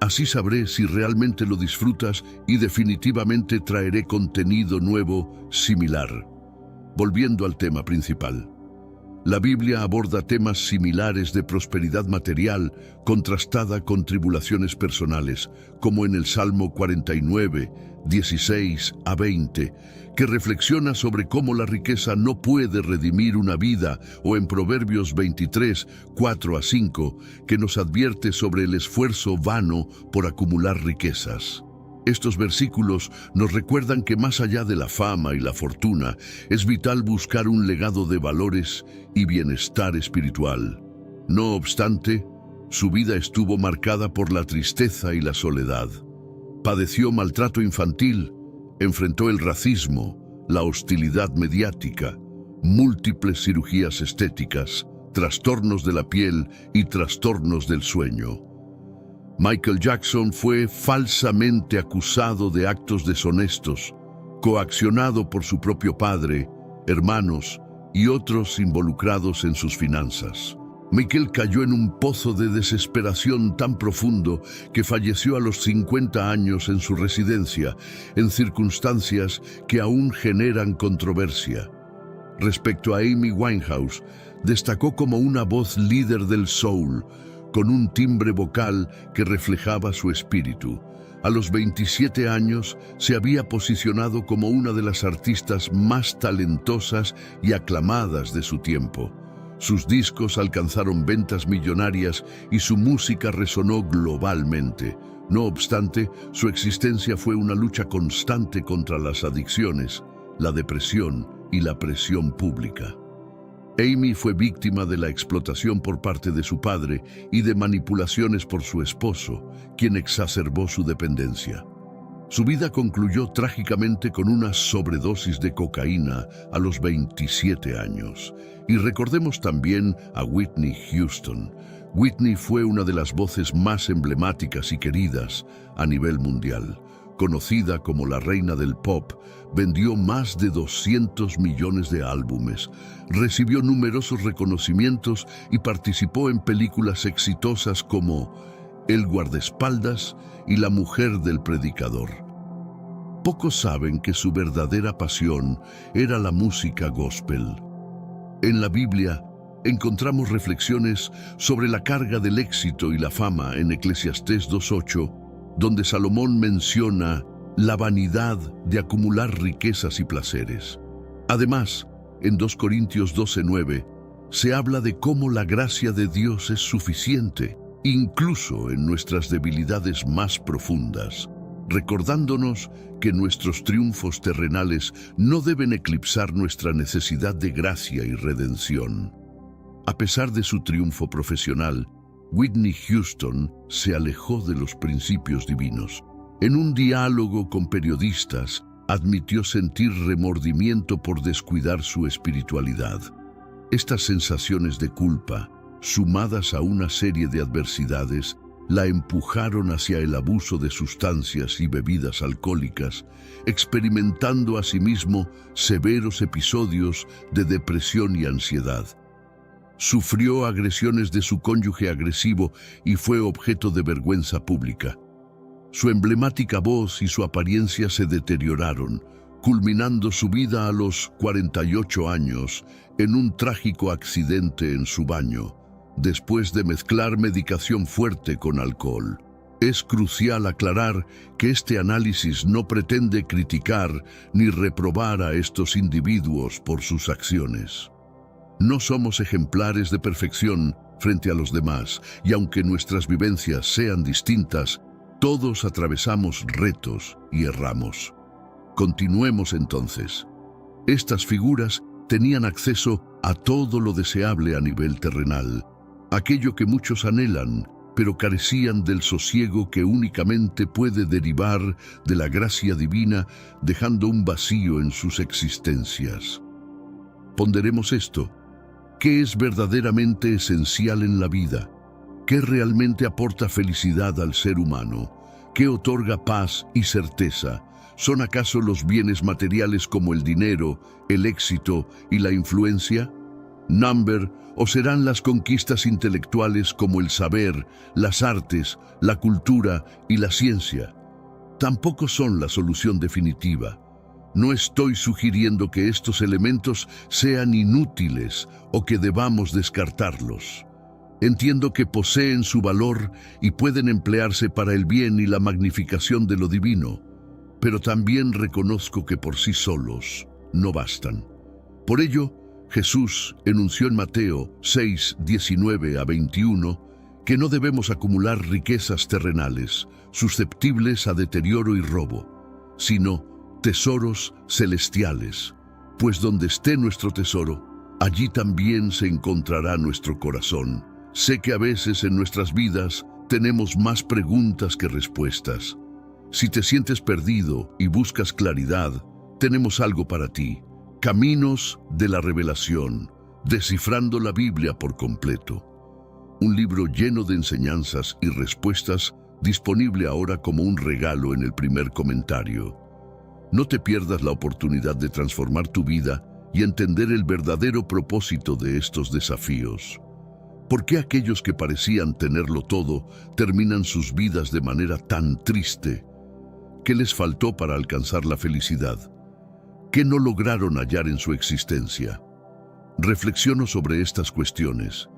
Así sabré si realmente lo disfrutas y definitivamente traeré contenido nuevo similar. Volviendo al tema principal. La Biblia aborda temas similares de prosperidad material contrastada con tribulaciones personales, como en el Salmo 49, 16 a 20, que reflexiona sobre cómo la riqueza no puede redimir una vida, o en Proverbios 23, 4 a 5, que nos advierte sobre el esfuerzo vano por acumular riquezas. Estos versículos nos recuerdan que más allá de la fama y la fortuna, es vital buscar un legado de valores y bienestar espiritual. No obstante, su vida estuvo marcada por la tristeza y la soledad. Padeció maltrato infantil, enfrentó el racismo, la hostilidad mediática, múltiples cirugías estéticas, trastornos de la piel y trastornos del sueño. Michael Jackson fue falsamente acusado de actos deshonestos, coaccionado por su propio padre, hermanos y otros involucrados en sus finanzas. Michael cayó en un pozo de desesperación tan profundo que falleció a los 50 años en su residencia, en circunstancias que aún generan controversia. Respecto a Amy Winehouse, destacó como una voz líder del soul, con un timbre vocal que reflejaba su espíritu. A los 27 años se había posicionado como una de las artistas más talentosas y aclamadas de su tiempo. Sus discos alcanzaron ventas millonarias y su música resonó globalmente, No obstante, su existencia fue una lucha constante contra las adicciones, la depresión y la presión pública. Amy fue víctima de la explotación por parte de su padre y de manipulaciones por su esposo, quien exacerbó su dependencia. Su vida concluyó trágicamente con una sobredosis de cocaína a los 27 años. Y recordemos también a Whitney Houston. Whitney fue una de las voces más emblemáticas y queridas a nivel mundial. Conocida como la reina del pop, vendió más de 200 millones de álbumes, recibió numerosos reconocimientos y participó en películas exitosas como El guardaespaldas y La mujer del predicador. Pocos saben que su verdadera pasión era la música gospel. En la Biblia encontramos reflexiones sobre la carga del éxito y la fama en Eclesiastés 2:8, donde Salomón menciona la vanidad de acumular riquezas y placeres. Además, en 2 Corintios 12:9, se habla de cómo la gracia de Dios es suficiente, incluso en nuestras debilidades más profundas, recordándonos que nuestros triunfos terrenales no deben eclipsar nuestra necesidad de gracia y redención. A pesar de su triunfo profesional, Whitney Houston se alejó de los principios divinos. En un diálogo con periodistas, admitió sentir remordimiento por descuidar su espiritualidad. Estas sensaciones de culpa, sumadas a una serie de adversidades, la empujaron hacia el abuso de sustancias y bebidas alcohólicas, experimentando asimismo severos episodios de depresión y ansiedad. Sufrió agresiones de su cónyuge agresivo y fue objeto de vergüenza pública. Su emblemática voz y su apariencia se deterioraron, culminando su vida a los 48 años en un trágico accidente en su baño, después de mezclar medicación fuerte con alcohol. Es crucial aclarar que este análisis no pretende criticar ni reprobar a estos individuos por sus acciones. No somos ejemplares de perfección frente a los demás, y aunque nuestras vivencias sean distintas, todos atravesamos retos y erramos. Continuemos entonces. Estas figuras tenían acceso a todo lo deseable a nivel terrenal, aquello que muchos anhelan, pero carecían del sosiego que únicamente puede derivar de la gracia divina, dejando un vacío en sus existencias. Ponderemos esto. ¿Qué es verdaderamente esencial en la vida? ¿Qué realmente aporta felicidad al ser humano? ¿Qué otorga paz y certeza? ¿Son acaso los bienes materiales como el dinero, el éxito y la influencia? ¿Number? ¿O serán las conquistas intelectuales como el saber, las artes, la cultura y la ciencia? Tampoco son la solución definitiva. No estoy sugiriendo que estos elementos sean inútiles o que debamos descartarlos. Entiendo que poseen su valor y pueden emplearse para el bien y la magnificación de lo divino, pero también reconozco que por sí solos no bastan. Por ello, Jesús enunció en Mateo 6, 19 a 21 que no debemos acumular riquezas terrenales, susceptibles a deterioro y robo, sino tesoros celestiales, pues donde esté nuestro tesoro, allí también se encontrará nuestro corazón. Sé que a veces en nuestras vidas tenemos más preguntas que respuestas. Si te sientes perdido y buscas claridad, tenemos algo para ti. Caminos de la Revelación, descifrando la Biblia por completo. Un libro lleno de enseñanzas y respuestas, disponible ahora como un regalo en el primer comentario. No te pierdas la oportunidad de transformar tu vida y entender el verdadero propósito de estos desafíos. ¿Por qué aquellos que parecían tenerlo todo terminan sus vidas de manera tan triste? ¿Qué les faltó para alcanzar la felicidad? ¿Qué no lograron hallar en su existencia? Reflexiono sobre estas cuestiones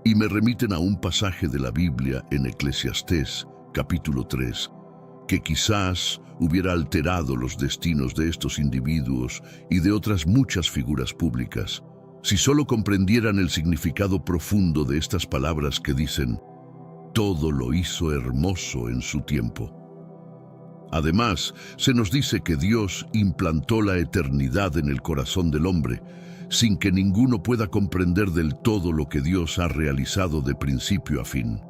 y me remiten a un pasaje de la Biblia en Eclesiastés, capítulo 3, que quizás hubiera alterado los destinos de estos individuos y de otras muchas figuras públicas, si solo comprendieran el significado profundo de estas palabras que dicen: todo lo hizo hermoso en su tiempo. Además, se nos dice que Dios implantó la eternidad en el corazón del hombre, sin que ninguno pueda comprender del todo lo que Dios ha realizado de principio a fin.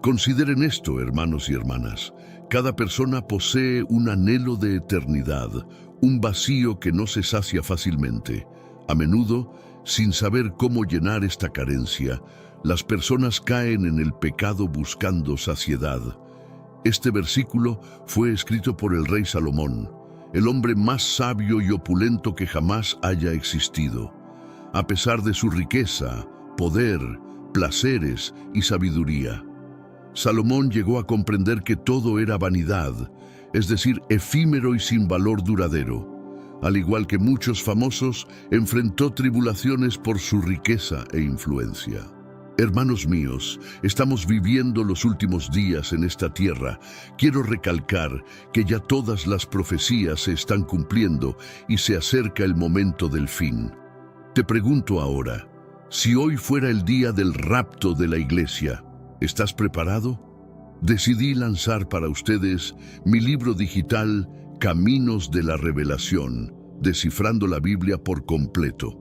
Consideren esto, hermanos y hermanas. Cada persona posee un anhelo de eternidad, un vacío que no se sacia fácilmente. A menudo, sin saber cómo llenar esta carencia, las personas caen en el pecado buscando saciedad. Este versículo fue escrito por el rey Salomón, el hombre más sabio y opulento que jamás haya existido. A pesar de su riqueza, poder, placeres y sabiduría, Salomón llegó a comprender que todo era vanidad, es decir, efímero y sin valor duradero. Al igual que muchos famosos, enfrentó tribulaciones por su riqueza e influencia. Hermanos míos, estamos viviendo los últimos días en esta tierra. Quiero recalcar que ya todas las profecías se están cumpliendo y se acerca el momento del fin. Te pregunto ahora, si hoy fuera el día del rapto de la iglesia, ¿estás preparado? Decidí lanzar para ustedes mi libro digital Caminos de la Revelación, descifrando la Biblia por completo.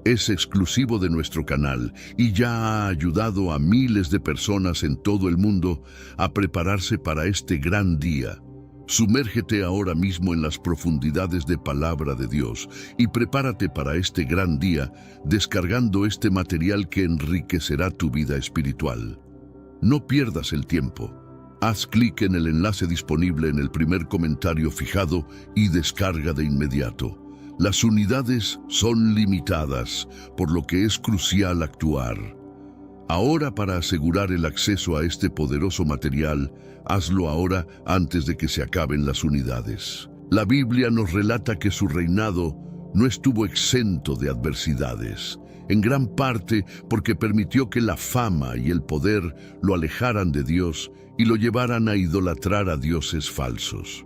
Es exclusivo de nuestro canal y ya ha ayudado a miles de personas en todo el mundo a prepararse para este gran día. Sumérgete ahora mismo en las profundidades de Palabra de Dios y prepárate para este gran día descargando este material que enriquecerá tu vida espiritual. No pierdas el tiempo. Haz clic en el enlace disponible en el primer comentario fijado y descarga de inmediato. Las unidades son limitadas, por lo que es crucial actuar. Ahora, para asegurar el acceso a este poderoso material, hazlo ahora antes de que se acaben las unidades. La Biblia nos relata que su reinado no estuvo exento de adversidades, en gran parte porque permitió que la fama y el poder lo alejaran de Dios y lo llevaran a idolatrar a dioses falsos.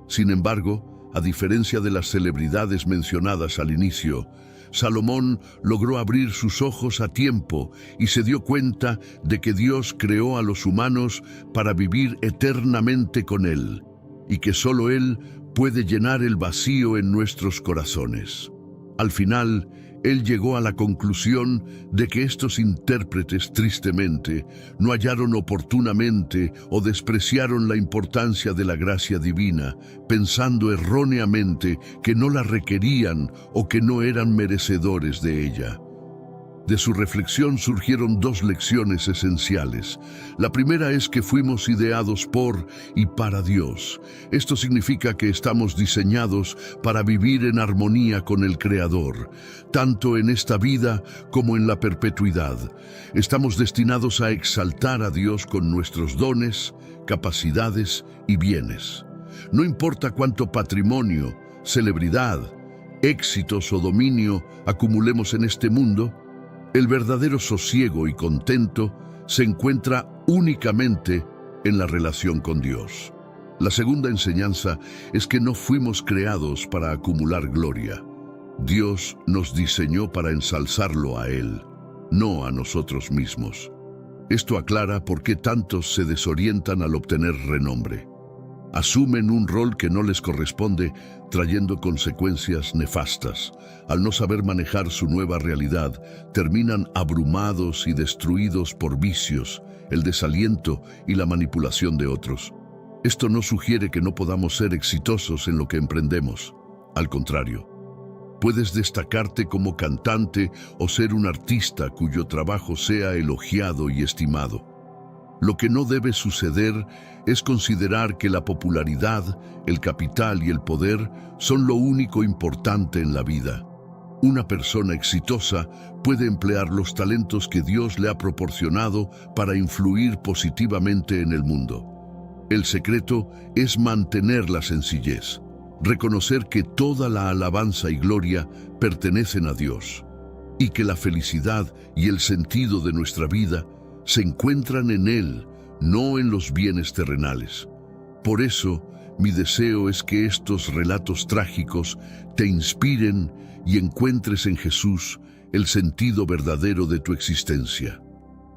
Sin embargo, a diferencia de las celebridades mencionadas al inicio, Salomón logró abrir sus ojos a tiempo y se dio cuenta de que Dios creó a los humanos para vivir eternamente con Él, y que solo Él puede llenar el vacío en nuestros corazones. Al final, él llegó a la conclusión de que estos intérpretes, tristemente, no hallaron oportunamente o despreciaron la importancia de la gracia divina, pensando erróneamente que no la requerían o que no eran merecedores de ella. De su reflexión surgieron dos lecciones esenciales. La primera es que fuimos ideados por y para Dios. Esto significa que estamos diseñados para vivir en armonía con el Creador, tanto en esta vida como en la perpetuidad. Estamos destinados a exaltar a Dios con nuestros dones, capacidades y bienes. No importa cuánto patrimonio, celebridad, éxitos o dominio acumulemos en este mundo, el verdadero sosiego y contento se encuentra únicamente en la relación con Dios. La segunda enseñanza es que no fuimos creados para acumular gloria. Dios nos diseñó para ensalzarlo a Él, no a nosotros mismos. Esto aclara por qué tantos se desorientan al obtener renombre. Asumen un rol que no les corresponde, trayendo consecuencias nefastas. Al no saber manejar su nueva realidad, terminan abrumados y destruidos por vicios, el desaliento y la manipulación de otros. Esto no sugiere que no podamos ser exitosos en lo que emprendemos. Al contrario, puedes destacarte como cantante o ser un artista cuyo trabajo sea elogiado y estimado. Lo que no debe suceder es considerar que la popularidad, el capital y el poder son lo único importante en la vida. Una persona exitosa puede emplear los talentos que Dios le ha proporcionado para influir positivamente en el mundo. El secreto es mantener la sencillez, reconocer que toda la alabanza y gloria pertenecen a Dios, y que la felicidad y el sentido de nuestra vida se encuentran en Él, no en los bienes terrenales. Por eso, mi deseo es que estos relatos trágicos te inspiren y encuentres en Jesús el sentido verdadero de tu existencia.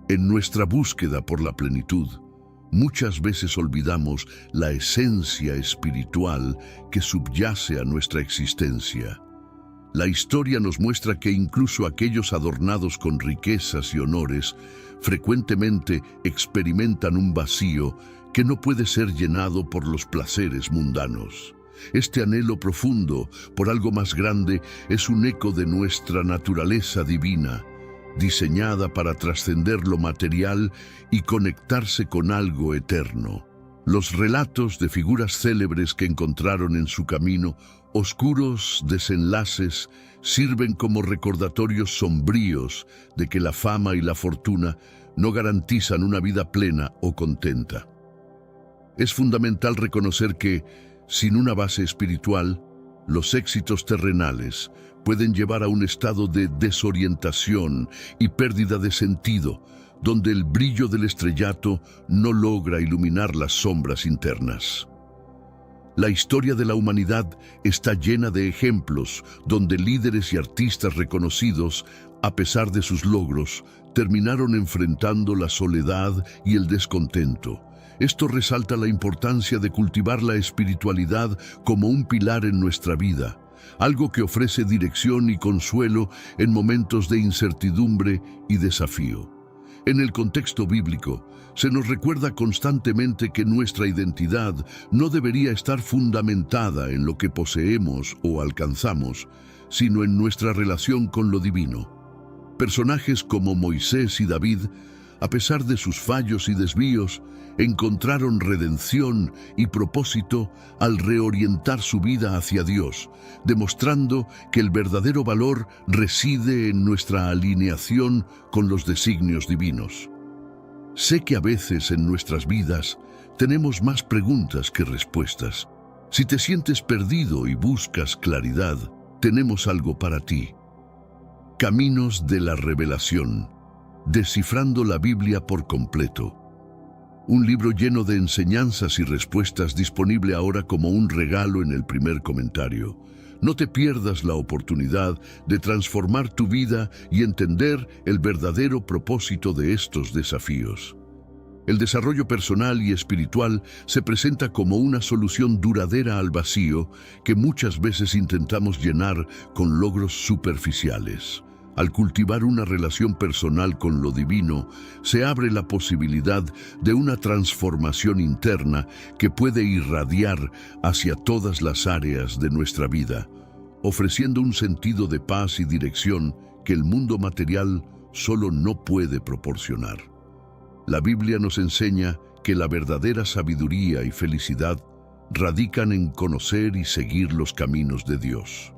En nuestra búsqueda por la plenitud, muchas veces olvidamos la esencia espiritual que subyace a nuestra existencia. La historia nos muestra que incluso aquellos adornados con riquezas y honores frecuentemente experimentan un vacío que no puede ser llenado por los placeres mundanos. Este anhelo profundo por algo más grande es un eco de nuestra naturaleza divina, diseñada para trascender lo material y conectarse con algo eterno. Los relatos de figuras célebres que encontraron en su camino oscuros desenlaces sirven como recordatorios sombríos de que la fama y la fortuna no garantizan una vida plena o contenta. Es fundamental reconocer que, sin una base espiritual, los éxitos terrenales pueden llevar a un estado de desorientación y pérdida de sentido, donde el brillo del estrellato no logra iluminar las sombras internas. La historia de la humanidad está llena de ejemplos donde líderes y artistas reconocidos, a pesar de sus logros, terminaron enfrentando la soledad y el descontento. Esto resalta la importancia de cultivar la espiritualidad como un pilar en nuestra vida, algo que ofrece dirección y consuelo en momentos de incertidumbre y desafío. En el contexto bíblico, se nos recuerda constantemente que nuestra identidad no debería estar fundamentada en lo que poseemos o alcanzamos, sino en nuestra relación con lo divino. Personajes como Moisés y David, a pesar de sus fallos y desvíos, encontraron redención y propósito al reorientar su vida hacia Dios, demostrando que el verdadero valor reside en nuestra alineación con los designios divinos. Sé que a veces en nuestras vidas tenemos más preguntas que respuestas. Si te sientes perdido y buscas claridad, tenemos algo para ti. Caminos de la Revelación. Descifrando la Biblia por completo. Un libro lleno de enseñanzas y respuestas disponible ahora como un regalo en el primer comentario. No te pierdas la oportunidad de transformar tu vida y entender el verdadero propósito de estos desafíos. El desarrollo personal y espiritual se presenta como una solución duradera al vacío que muchas veces intentamos llenar con logros superficiales. Al cultivar una relación personal con lo divino, se abre la posibilidad de una transformación interna que puede irradiar hacia todas las áreas de nuestra vida, ofreciendo un sentido de paz y dirección que el mundo material solo no puede proporcionar. La Biblia nos enseña que la verdadera sabiduría y felicidad radican en conocer y seguir los caminos de Dios.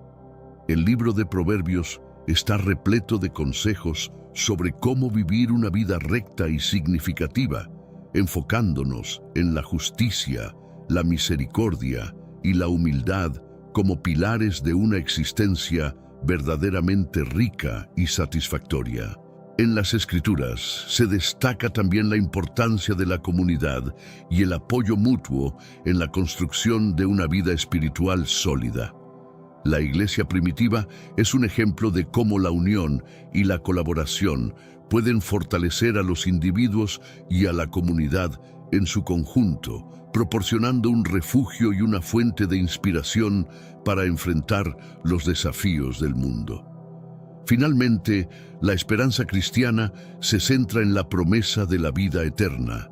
El libro de Proverbios está repleto de consejos sobre cómo vivir una vida recta y significativa, enfocándonos en la justicia, la misericordia y la humildad como pilares de una existencia verdaderamente rica y satisfactoria. En las Escrituras se destaca también la importancia de la comunidad y el apoyo mutuo en la construcción de una vida espiritual sólida. La iglesia primitiva es un ejemplo de cómo la unión y la colaboración pueden fortalecer a los individuos y a la comunidad en su conjunto, proporcionando un refugio y una fuente de inspiración para enfrentar los desafíos del mundo. Finalmente, la esperanza cristiana se centra en la promesa de la vida eterna,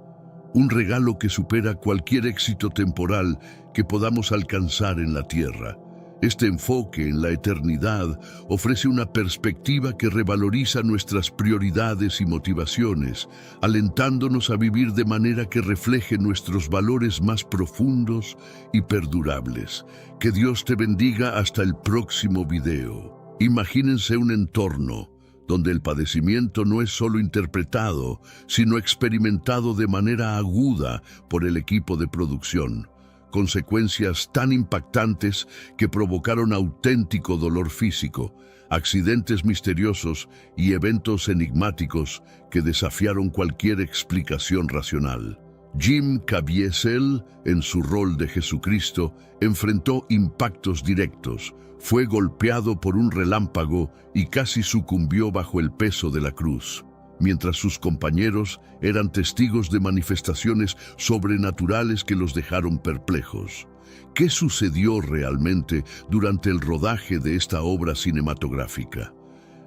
un regalo que supera cualquier éxito temporal que podamos alcanzar en la tierra. Este enfoque en la eternidad ofrece una perspectiva que revaloriza nuestras prioridades y motivaciones, alentándonos a vivir de manera que refleje nuestros valores más profundos y perdurables. Que Dios te bendiga hasta el próximo video. Imagínense un entorno donde el padecimiento no es solo interpretado, sino experimentado de manera aguda por el equipo de producción. Consecuencias tan impactantes que provocaron auténtico dolor físico, accidentes misteriosos y eventos enigmáticos que desafiaron cualquier explicación racional. Jim Caviezel, en su rol de Jesucristo, enfrentó impactos directos, fue golpeado por un relámpago y casi sucumbió bajo el peso de la cruz. mientras sus compañeros eran testigos de manifestaciones sobrenaturales que los dejaron perplejos. ¿Qué sucedió realmente durante el rodaje de esta obra cinematográfica?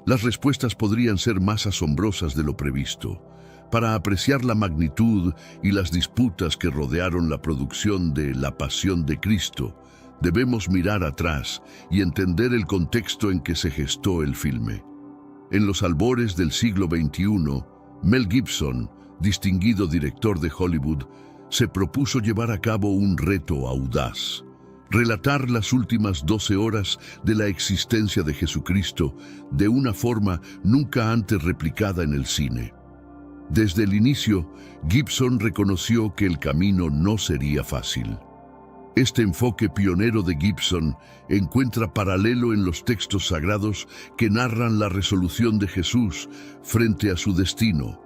Las respuestas podrían ser más asombrosas de lo previsto. Para apreciar la magnitud y las disputas que rodearon la producción de La Pasión de Cristo, debemos mirar atrás y entender el contexto en que se gestó el filme. En los albores del siglo XXI, Mel Gibson, distinguido director de Hollywood, se propuso llevar a cabo un reto audaz: relatar las últimas 12 horas de la existencia de Jesucristo de una forma nunca antes replicada en el cine. Desde el inicio, Gibson reconoció que el camino no sería fácil. Este enfoque pionero de Gibson encuentra paralelo en los textos sagrados que narran la resolución de Jesús frente a su destino,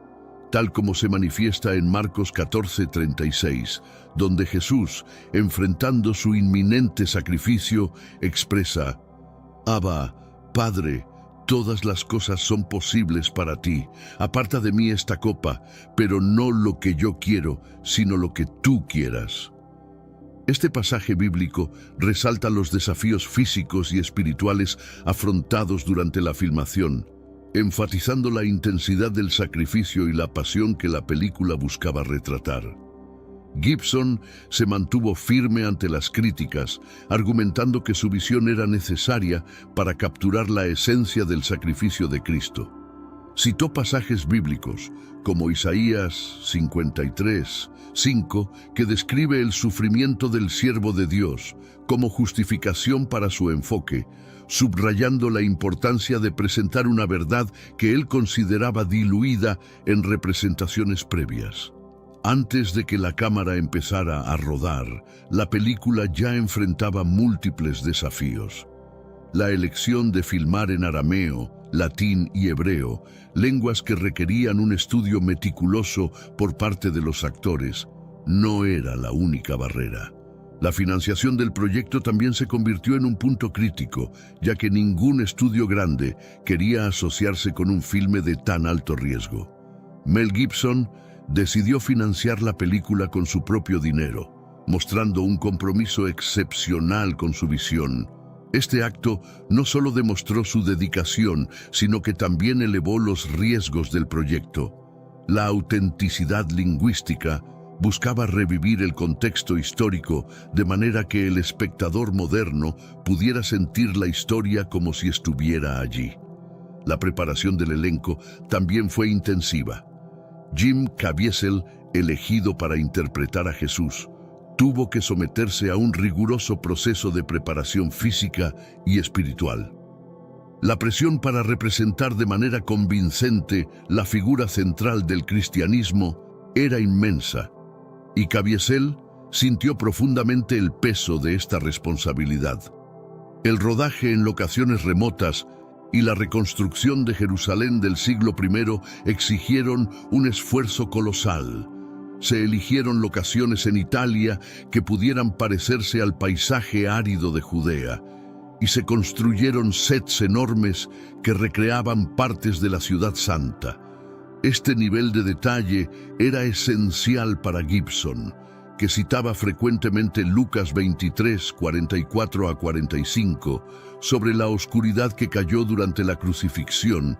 tal como se manifiesta en Marcos 14:36, donde Jesús, enfrentando su inminente sacrificio, expresa: «Abba, Padre, todas las cosas son posibles para ti. Aparta de mí esta copa, pero no lo que yo quiero, sino lo que tú quieras». Este pasaje bíblico resalta los desafíos físicos y espirituales afrontados durante la filmación, enfatizando la intensidad del sacrificio y la pasión que la película buscaba retratar. Gibson se mantuvo firme ante las críticas, argumentando que su visión era necesaria para capturar la esencia del sacrificio de Cristo. Citó pasajes bíblicos, como Isaías 53:5, que describe el sufrimiento del siervo de Dios como justificación para su enfoque, subrayando la importancia de presentar una verdad que él consideraba diluida en representaciones previas. Antes de que la cámara empezara a rodar, la película ya enfrentaba múltiples desafíos. La elección de filmar en arameo, latín y hebreo, lenguas que requerían un estudio meticuloso por parte de los actores, no era la única barrera. La financiación del proyecto también se convirtió en un punto crítico, ya que ningún estudio grande quería asociarse con un filme de tan alto riesgo. Mel Gibson decidió financiar la película con su propio dinero, mostrando un compromiso excepcional con su visión. Este acto no solo demostró su dedicación, sino que también elevó los riesgos del proyecto. La autenticidad lingüística buscaba revivir el contexto histórico de manera que el espectador moderno pudiera sentir la historia como si estuviera allí. La preparación del elenco también fue intensiva. Jim Caviezel, elegido para interpretar a Jesús, tuvo que someterse a un riguroso proceso de preparación física y espiritual. La presión para representar de manera convincente la figura central del cristianismo era inmensa, y Caviezel sintió profundamente el peso de esta responsabilidad. El rodaje en locaciones remotas y la reconstrucción de Jerusalén del siglo I exigieron un esfuerzo colosal. Se eligieron locaciones en Italia que pudieran parecerse al paisaje árido de Judea, y se construyeron sets enormes que recreaban partes de la Ciudad Santa. Este nivel de detalle era esencial para Gibson, que citaba frecuentemente Lucas 23, 44 a 45, sobre la oscuridad que cayó durante la crucifixión,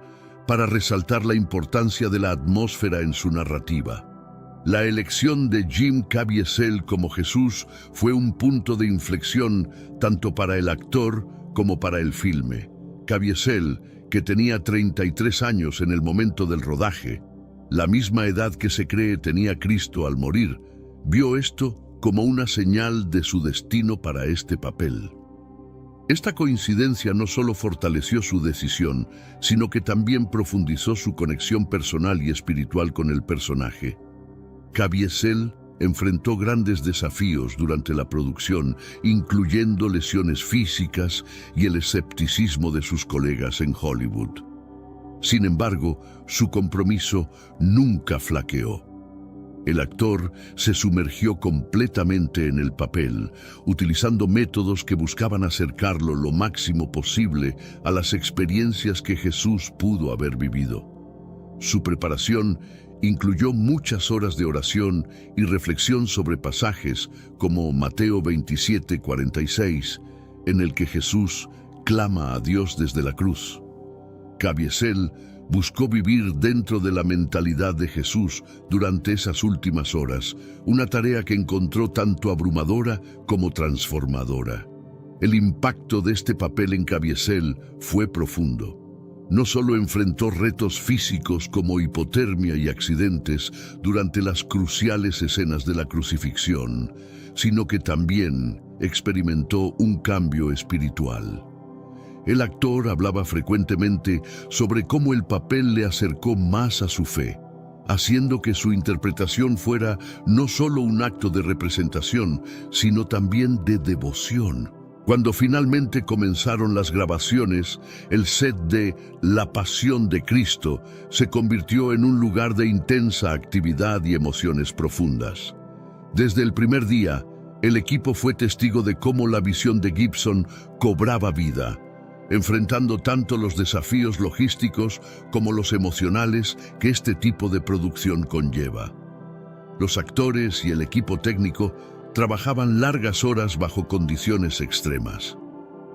para resaltar la importancia de la atmósfera en su narrativa. La elección de Jim Caviezel como Jesús fue un punto de inflexión tanto para el actor como para el filme. Caviezel, que tenía 33 años en el momento del rodaje, la misma edad que se cree tenía Cristo al morir, vio esto como una señal de su destino para este papel. Esta coincidencia no solo fortaleció su decisión, sino que también profundizó su conexión personal y espiritual con el personaje. Caviezel enfrentó grandes desafíos durante la producción, incluyendo lesiones físicas y el escepticismo de sus colegas en Hollywood. Sin embargo, su compromiso nunca flaqueó. El actor se sumergió completamente en el papel, utilizando métodos que buscaban acercarlo lo máximo posible a las experiencias que Jesús pudo haber vivido. Su preparación incluyó muchas horas de oración y reflexión sobre pasajes como Mateo 27:46, en el que Jesús clama a Dios desde la cruz. Caviezel buscó vivir dentro de la mentalidad de Jesús durante esas últimas horas, una tarea que encontró tanto abrumadora como transformadora. El impacto de este papel en Caviezel fue profundo. No solo enfrentó retos físicos como hipotermia y accidentes durante las cruciales escenas de la crucifixión, sino que también experimentó un cambio espiritual. El actor hablaba frecuentemente sobre cómo el papel le acercó más a su fe, haciendo que su interpretación fuera no solo un acto de representación, sino también de devoción. Cuando finalmente comenzaron las grabaciones, el set de La Pasión de Cristo se convirtió en un lugar de intensa actividad y emociones profundas. Desde el primer día, el equipo fue testigo de cómo la visión de Gibson cobraba vida, enfrentando tanto los desafíos logísticos como los emocionales que este tipo de producción conlleva. Los actores y el equipo técnico trabajaban largas horas bajo condiciones extremas.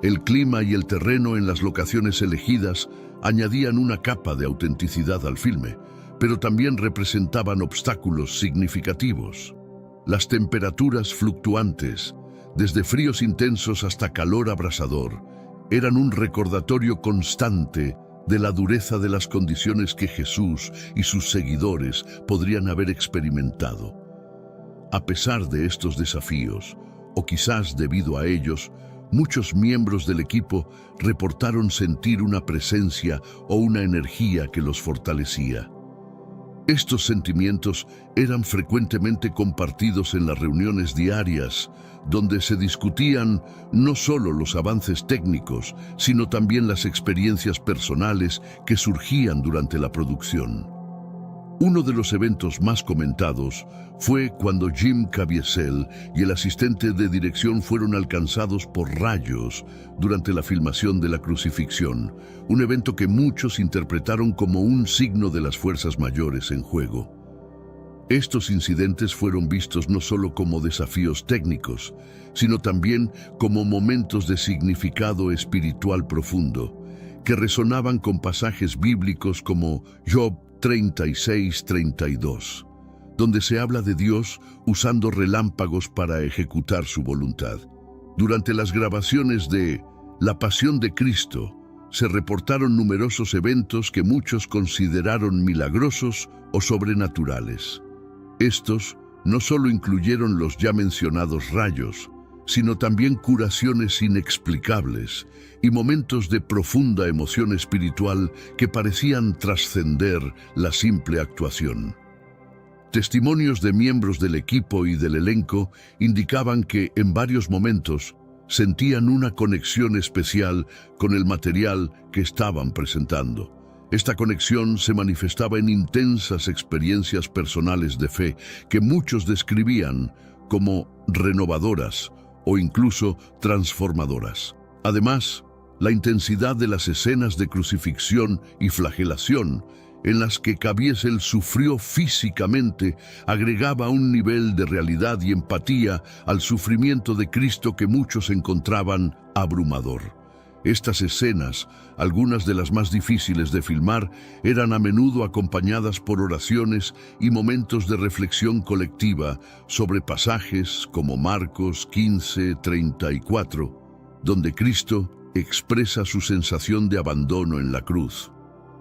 El clima y el terreno en las locaciones elegidas añadían una capa de autenticidad al filme, pero también representaban obstáculos significativos. Las temperaturas fluctuantes, desde fríos intensos hasta calor abrasador, eran un recordatorio constante de la dureza de las condiciones que Jesús y sus seguidores podrían haber experimentado. A pesar de estos desafíos, o quizás debido a ellos, muchos miembros del equipo reportaron sentir una presencia o una energía que los fortalecía. Estos sentimientos eran frecuentemente compartidos en las reuniones diarias, donde se discutían no solo los avances técnicos, sino también las experiencias personales que surgían durante la producción. Uno de los eventos más comentados fue cuando Jim Caviezel y el asistente de dirección fueron alcanzados por rayos durante la filmación de la crucifixión, un evento que muchos interpretaron como un signo de las fuerzas mayores en juego. Estos incidentes fueron vistos no solo como desafíos técnicos, sino también como momentos de significado espiritual profundo, que resonaban con pasajes bíblicos como Job 36:32, donde se habla de Dios usando relámpagos para ejecutar su voluntad. Durante las grabaciones de La Pasión de Cristo, se reportaron numerosos eventos que muchos consideraron milagrosos o sobrenaturales. Estos no solo incluyeron los ya mencionados rayos, sino también curaciones inexplicables y momentos de profunda emoción espiritual que parecían trascender la simple actuación. Testimonios de miembros del equipo y del elenco indicaban que en varios momentos sentían una conexión especial con el material que estaban presentando. Esta conexión se manifestaba en intensas experiencias personales de fe que muchos describían como renovadoras o incluso transformadoras. Además, la intensidad de las escenas de crucifixión y flagelación en las que Caviezel sufrió físicamente agregaba un nivel de realidad y empatía al sufrimiento de Cristo que muchos encontraban abrumador. Estas escenas, algunas de las más difíciles de filmar, eran a menudo acompañadas por oraciones y momentos de reflexión colectiva sobre pasajes como Marcos 15:34, donde Cristo expresa su sensación de abandono en la cruz.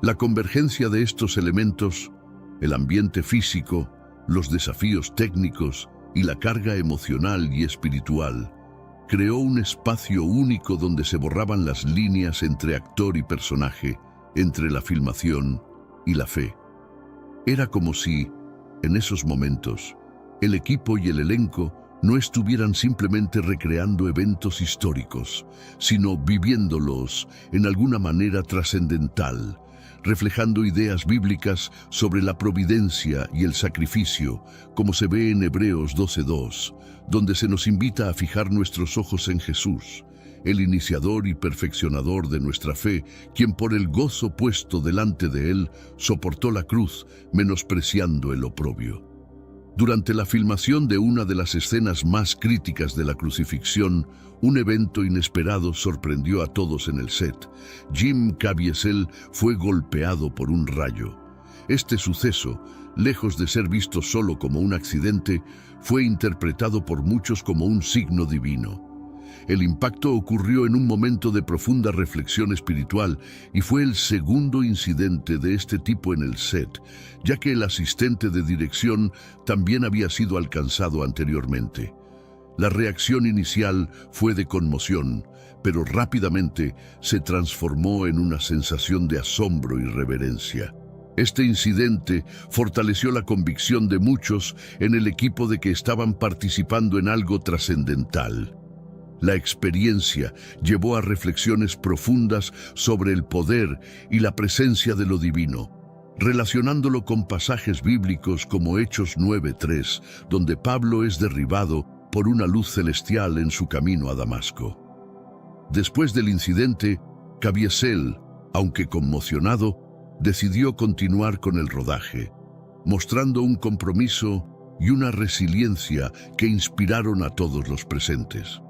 La convergencia de estos elementos, el ambiente físico, los desafíos técnicos y la carga emocional y espiritual, creó un espacio único donde se borraban las líneas entre actor y personaje, entre la filmación y la fe. Era como si, en esos momentos, el equipo y el elenco no estuvieran simplemente recreando eventos históricos, sino viviéndolos en alguna manera trascendental, reflejando ideas bíblicas sobre la providencia y el sacrificio, como se ve en Hebreos 12:2, donde se nos invita a fijar nuestros ojos en Jesús, el iniciador y perfeccionador de nuestra fe, quien por el gozo puesto delante de él soportó la cruz, menospreciando el oprobio. Durante la filmación de una de las escenas más críticas de la crucifixión, un evento inesperado sorprendió a todos en el set. Jim Caviezel fue golpeado por un rayo. Este suceso, lejos de ser visto solo como un accidente, fue interpretado por muchos como un signo divino. El impacto ocurrió en un momento de profunda reflexión espiritual y fue el segundo incidente de este tipo en el set, ya que el asistente de dirección también había sido alcanzado anteriormente. La reacción inicial fue de conmoción, pero rápidamente se transformó en una sensación de asombro y reverencia. Este incidente fortaleció la convicción de muchos en el equipo de que estaban participando en algo trascendental. La experiencia llevó a reflexiones profundas sobre el poder y la presencia de lo divino, relacionándolo con pasajes bíblicos como Hechos 9:3, donde Pablo es derribado por una luz celestial en su camino a Damasco. Después del incidente, Caviezel, aunque conmocionado, decidió continuar con el rodaje, mostrando un compromiso y una resiliencia que inspiraron a todos los presentes.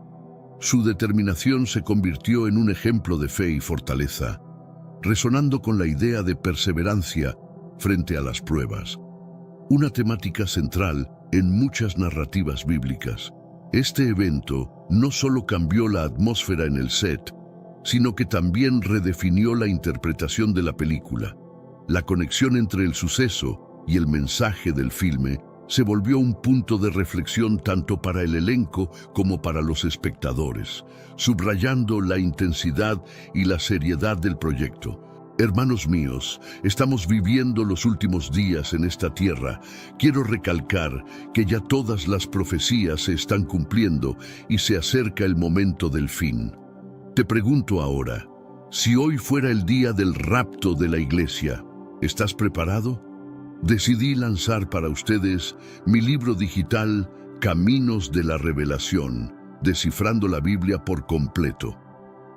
Su determinación se convirtió en un ejemplo de fe y fortaleza, resonando con la idea de perseverancia frente a las pruebas, una temática central en muchas narrativas bíblicas. Este evento no solo cambió la atmósfera en el set, sino que también redefinió la interpretación de la película. La conexión entre el suceso y el mensaje del filme se volvió un punto de reflexión tanto para el elenco como para los espectadores, subrayando la intensidad y la seriedad del proyecto. Hermanos míos, estamos viviendo los últimos días en esta tierra. Quiero recalcar que ya todas las profecías se están cumpliendo y se acerca el momento del fin. Te pregunto ahora, si hoy fuera el día del rapto de la iglesia, ¿estás preparado? Decidí lanzar para ustedes mi libro digital Caminos de la Revelación, descifrando la Biblia por completo.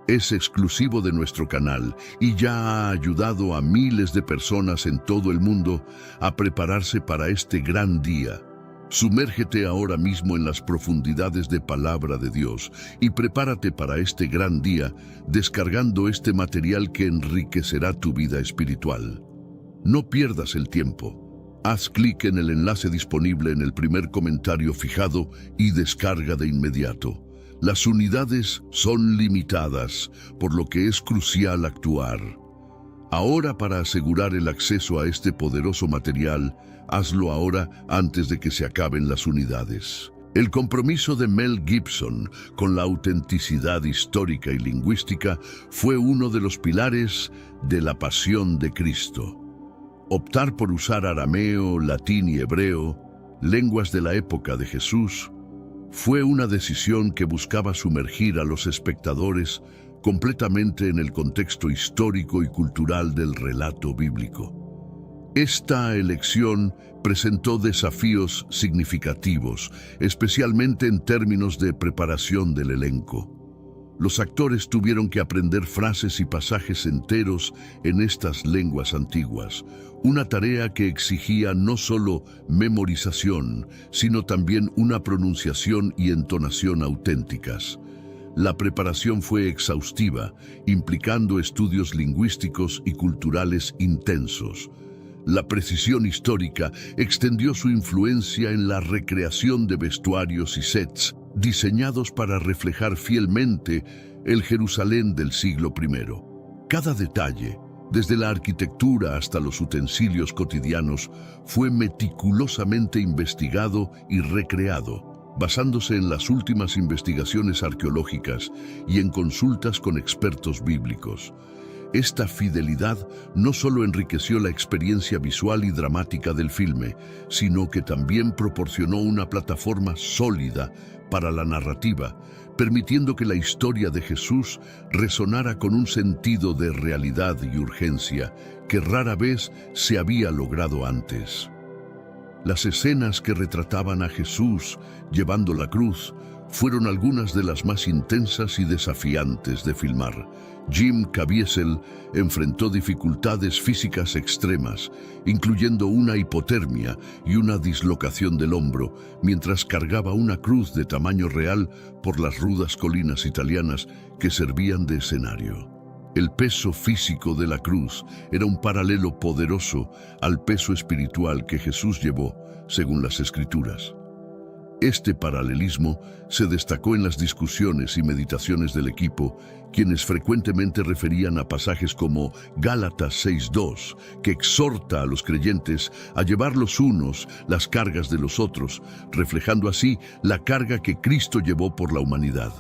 Es exclusivo de nuestro canal y ya ha ayudado a miles de personas en todo el mundo a prepararse para este gran día. Sumérgete ahora mismo en las profundidades de Palabra de Dios y prepárate para este gran día descargando este material que enriquecerá tu vida espiritual. No pierdas el tiempo. Haz clic en el enlace disponible en el primer comentario fijado y descarga de inmediato. Las unidades son limitadas, por lo que es crucial actuar. Ahora, para asegurar el acceso a este poderoso material, hazlo ahora antes de que se acaben las unidades. El compromiso de Mel Gibson con la autenticidad histórica y lingüística fue uno de los pilares de la Pasión de Cristo. Optar por usar arameo, latín y hebreo, lenguas de la época de Jesús, fue una decisión que buscaba sumergir a los espectadores completamente en el contexto histórico y cultural del relato bíblico. Esta elección presentó desafíos significativos, especialmente en términos de preparación del elenco. Los actores tuvieron que aprender frases y pasajes enteros en estas lenguas antiguas, una tarea que exigía no solo memorización, sino también una pronunciación y entonación auténticas. La preparación fue exhaustiva, implicando estudios lingüísticos y culturales intensos. La precisión histórica extendió su influencia en la recreación de vestuarios y sets, diseñados para reflejar fielmente el Jerusalén del siglo I. Cada detalle, desde la arquitectura hasta los utensilios cotidianos, fue meticulosamente investigado y recreado, basándose en las últimas investigaciones arqueológicas y en consultas con expertos bíblicos. Esta fidelidad no solo enriqueció la experiencia visual y dramática del filme, sino que también proporcionó una plataforma sólida para la narrativa, permitiendo que la historia de Jesús resonara con un sentido de realidad y urgencia que rara vez se había logrado antes. Las escenas que retrataban a Jesús llevando la cruz fueron algunas de las más intensas y desafiantes de filmar. Jim Caviezel enfrentó dificultades físicas extremas, incluyendo una hipotermia y una dislocación del hombro, mientras cargaba una cruz de tamaño real por las rudas colinas italianas que servían de escenario. El peso físico de la cruz era un paralelo poderoso al peso espiritual que Jesús llevó, según las Escrituras. Este paralelismo se destacó en las discusiones y meditaciones del equipo, quienes frecuentemente referían a pasajes como Gálatas 6:2, que exhorta a los creyentes a llevar los unos las cargas de los otros, reflejando así la carga que Cristo llevó por la humanidad.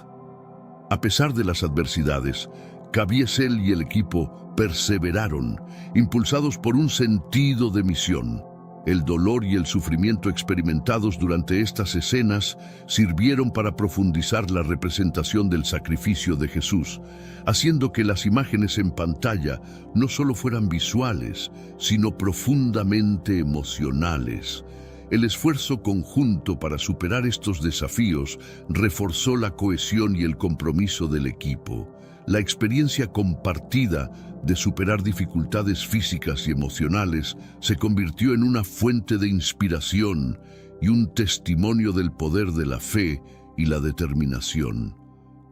A pesar de las adversidades, Caviezel y el equipo perseveraron, impulsados por un sentido de misión. El dolor y el sufrimiento experimentados durante estas escenas sirvieron para profundizar la representación del sacrificio de Jesús, haciendo que las imágenes en pantalla no solo fueran visuales, sino profundamente emocionales. El esfuerzo conjunto para superar estos desafíos reforzó la cohesión y el compromiso del equipo. La experiencia compartida de superar dificultades físicas y emocionales se convirtió en una fuente de inspiración y un testimonio del poder de la fe y la determinación,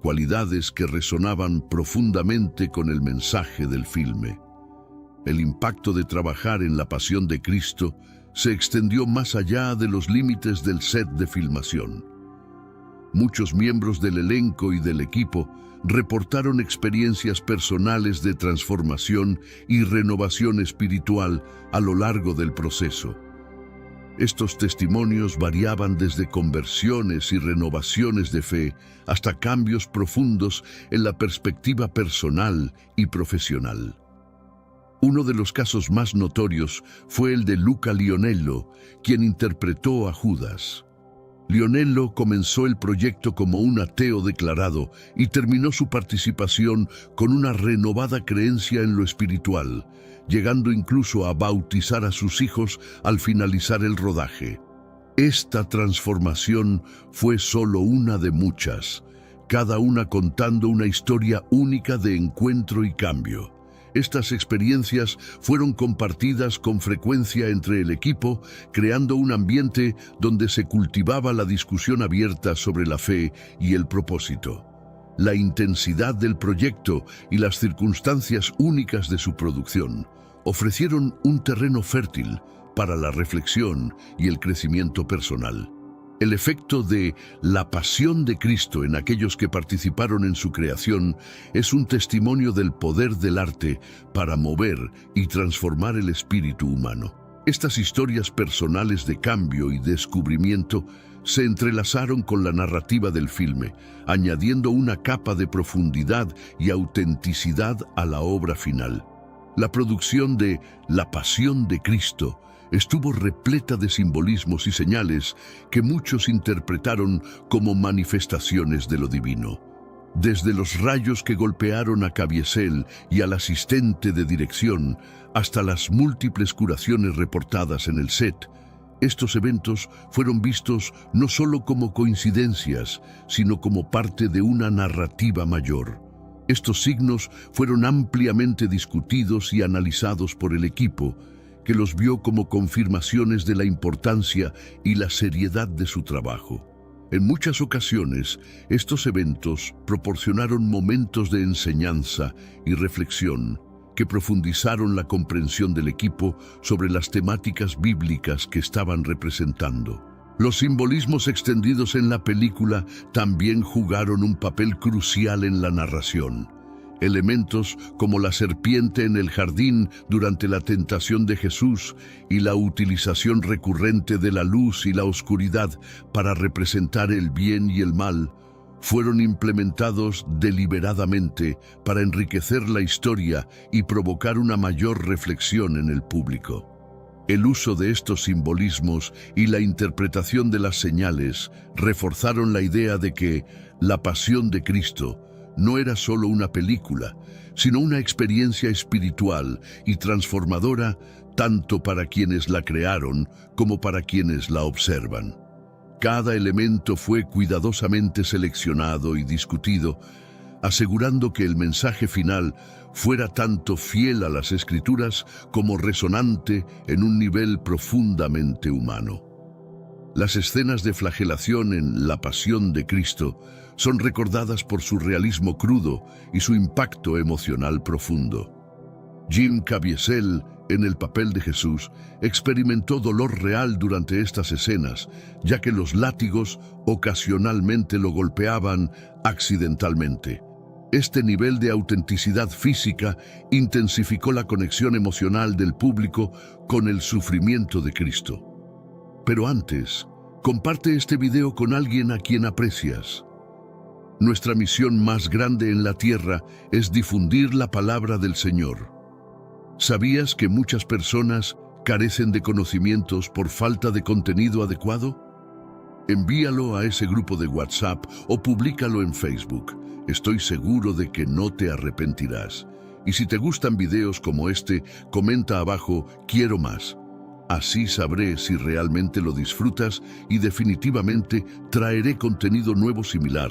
cualidades que resonaban profundamente con el mensaje del filme. El impacto de trabajar en la pasión de Cristo se extendió más allá de los límites del set de filmación. Muchos miembros del elenco y del equipo reportaron experiencias personales de transformación y renovación espiritual a lo largo del proceso. Estos testimonios variaban desde conversiones y renovaciones de fe hasta cambios profundos en la perspectiva personal y profesional. Uno de los casos más notorios fue el de Luca Lionello, quien interpretó a Judas. Lionello comenzó el proyecto como un ateo declarado y terminó su participación con una renovada creencia en lo espiritual, llegando incluso a bautizar a sus hijos al finalizar el rodaje. Esta transformación fue solo una de muchas, cada una contando una historia única de encuentro y cambio. Estas experiencias fueron compartidas con frecuencia entre el equipo, creando un ambiente donde se cultivaba la discusión abierta sobre la fe y el propósito. La intensidad del proyecto y las circunstancias únicas de su producción ofrecieron un terreno fértil para la reflexión y el crecimiento personal. El efecto de la pasión de Cristo en aquellos que participaron en su creación es un testimonio del poder del arte para mover y transformar el espíritu humano. Estas historias personales de cambio y descubrimiento se entrelazaron con la narrativa del filme, añadiendo una capa de profundidad y autenticidad a la obra final. La producción de La Pasión de Cristo estuvo repleta de simbolismos y señales que muchos interpretaron como manifestaciones de lo divino. Desde los rayos que golpearon a Caviezel y al asistente de dirección, hasta las múltiples curaciones reportadas en el set, estos eventos fueron vistos no solo como coincidencias, sino como parte de una narrativa mayor. Estos signos fueron ampliamente discutidos y analizados por el equipo, que los vio como confirmaciones de la importancia y la seriedad de su trabajo. En muchas ocasiones, estos eventos proporcionaron momentos de enseñanza y reflexión que profundizaron la comprensión del equipo sobre las temáticas bíblicas que estaban representando. Los simbolismos extendidos en la película también jugaron un papel crucial en la narración. Elementos como la serpiente en el jardín durante la tentación de Jesús y la utilización recurrente de la luz y la oscuridad para representar el bien y el mal fueron implementados deliberadamente para enriquecer la historia y provocar una mayor reflexión en el público. El uso de estos simbolismos y la interpretación de las señales reforzaron la idea de que la pasión de Cristo no era solo una película, sino una experiencia espiritual y transformadora tanto para quienes la crearon como para quienes la observan. Cada elemento fue cuidadosamente seleccionado y discutido, asegurando que el mensaje final fuera tanto fiel a las Escrituras como resonante en un nivel profundamente humano. Las escenas de flagelación en La Pasión de Cristo son recordadas por su realismo crudo y su impacto emocional profundo. Jim Caviezel, en el papel de Jesús, experimentó dolor real durante estas escenas, ya que los látigos ocasionalmente lo golpeaban accidentalmente. Este nivel de autenticidad física intensificó la conexión emocional del público con el sufrimiento de Cristo. Pero antes, comparte este video con alguien a quien aprecias. Nuestra misión más grande en la tierra es difundir la palabra del Señor. ¿Sabías que muchas personas carecen de conocimientos por falta de contenido adecuado? Envíalo a ese grupo de WhatsApp o públicalo en Facebook. Estoy seguro de que no te arrepentirás. Y si te gustan videos como este, comenta abajo "Quiero más". Así sabré si realmente lo disfrutas y definitivamente traeré contenido nuevo similar.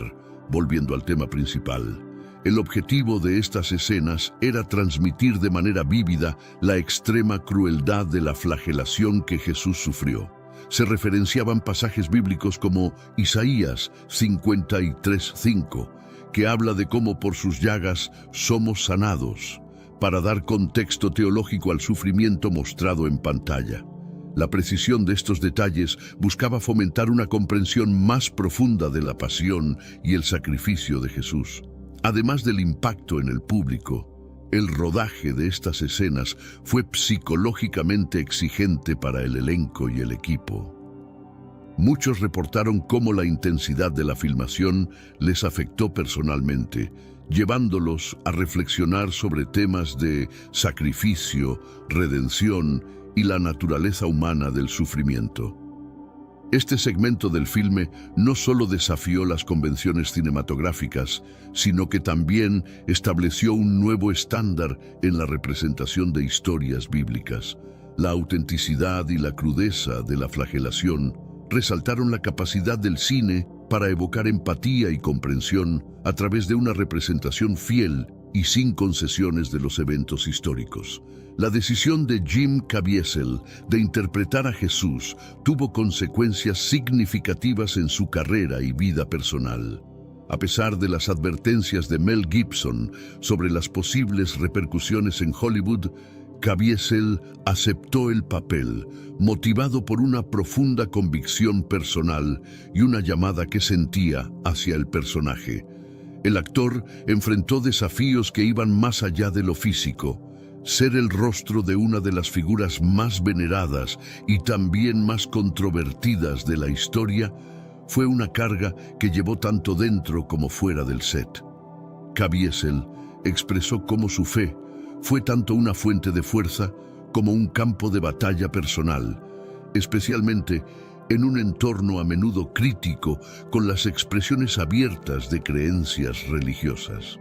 Volviendo al tema principal. El objetivo de estas escenas era transmitir de manera vívida la extrema crueldad de la flagelación que Jesús sufrió. Se referenciaban pasajes bíblicos como Isaías 53:5, que habla de cómo por sus llagas somos sanados, para dar contexto teológico al sufrimiento mostrado en pantalla. La precisión de estos detalles buscaba fomentar una comprensión más profunda de la pasión y el sacrificio de Jesús. Además del impacto en el público, el rodaje de estas escenas fue psicológicamente exigente para el elenco y el equipo. Muchos reportaron cómo la intensidad de la filmación les afectó personalmente, llevándolos a reflexionar sobre temas de sacrificio, redención y la naturaleza humana del sufrimiento. Este segmento del filme no solo desafió las convenciones cinematográficas, sino que también estableció un nuevo estándar en la representación de historias bíblicas. La autenticidad y la crudeza de la flagelación resaltaron la capacidad del cine para evocar empatía y comprensión a través de una representación fiel y sin concesiones de los eventos históricos. La decisión de Jim Caviezel de interpretar a Jesús tuvo consecuencias significativas en su carrera y vida personal. A pesar de las advertencias de Mel Gibson sobre las posibles repercusiones en Hollywood, Caviezel aceptó el papel, motivado por una profunda convicción personal y una llamada que sentía hacia el personaje. El actor enfrentó desafíos que iban más allá de lo físico. Ser el rostro de una de las figuras más veneradas y también más controvertidas de la historia fue una carga que llevó tanto dentro como fuera del set. Caviezel expresó cómo su fe fue tanto una fuente de fuerza como un campo de batalla personal, especialmente en un entorno a menudo crítico con las expresiones abiertas de creencias religiosas.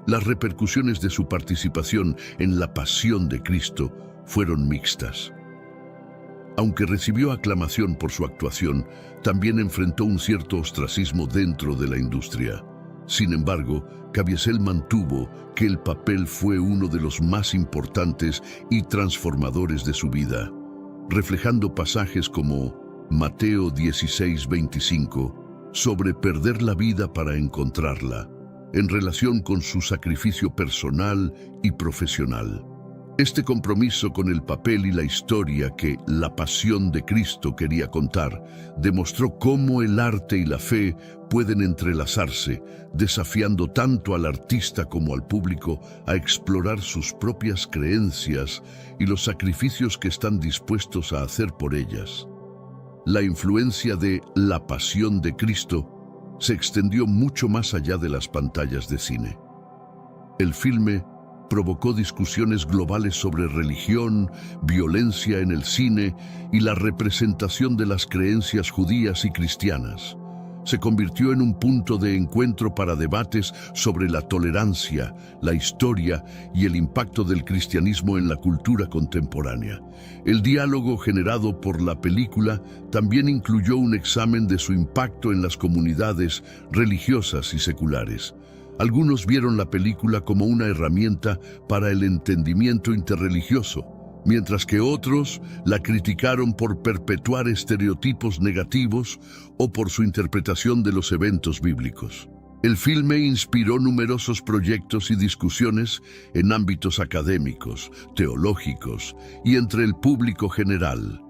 Las repercusiones de su participación en La Pasión de Cristo fueron mixtas. Aunque recibió aclamación por su actuación, también enfrentó un cierto ostracismo dentro de la industria. Sin embargo, Caviezel mantuvo que el papel fue uno de los más importantes y transformadores de su vida, reflejando pasajes como Mateo 16:25, sobre perder la vida para encontrarla, en relación con su sacrificio personal y profesional. Este compromiso con el papel y la historia que La Pasión de Cristo quería contar demostró cómo el arte y la fe pueden entrelazarse, desafiando tanto al artista como al público a explorar sus propias creencias y los sacrificios que están dispuestos a hacer por ellas. La influencia de La Pasión de Cristo se extendió mucho más allá de las pantallas de cine. El filme provocó discusiones globales sobre religión, violencia en el cine y la representación de las creencias judías y cristianas. se convirtió en un punto de encuentro para debates sobre la tolerancia, la historia y el impacto del cristianismo en la cultura contemporánea. El diálogo generado por la película también incluyó un examen de su impacto en las comunidades religiosas y seculares. Algunos vieron la película como una herramienta para el entendimiento interreligioso, mientras que otros la criticaron por perpetuar estereotipos negativos o por su interpretación de los eventos bíblicos. El filme inspiró numerosos proyectos y discusiones en ámbitos académicos, teológicos y entre el público general.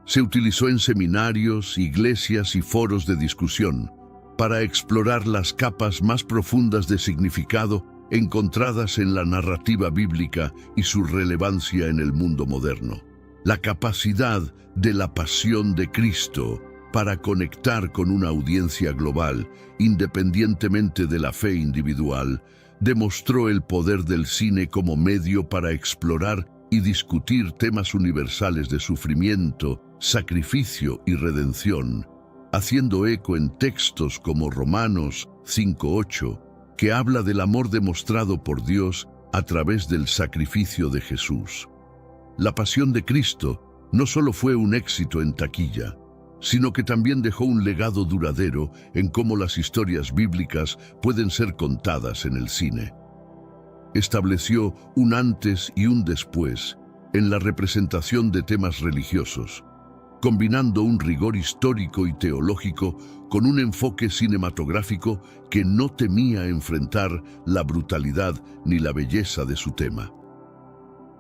Se utilizó en seminarios, iglesias y foros de discusión para explorar las capas más profundas de significado encontradas en la narrativa bíblica y su relevancia en el mundo moderno. La capacidad de la pasión de Cristo para conectar con una audiencia global, independientemente de la fe individual, demostró el poder del cine como medio para explorar y discutir temas universales de sufrimiento, sacrificio y redención, haciendo eco en textos como Romanos 5:8, que habla del amor demostrado por Dios a través del sacrificio de Jesús. La pasión de Cristo no solo fue un éxito en taquilla, sino que también dejó un legado duradero en cómo las historias bíblicas pueden ser contadas en el cine. Estableció un antes y un después en la representación de temas religiosos, combinando un rigor histórico y teológico con un enfoque cinematográfico que no temía enfrentar la brutalidad ni la belleza de su tema.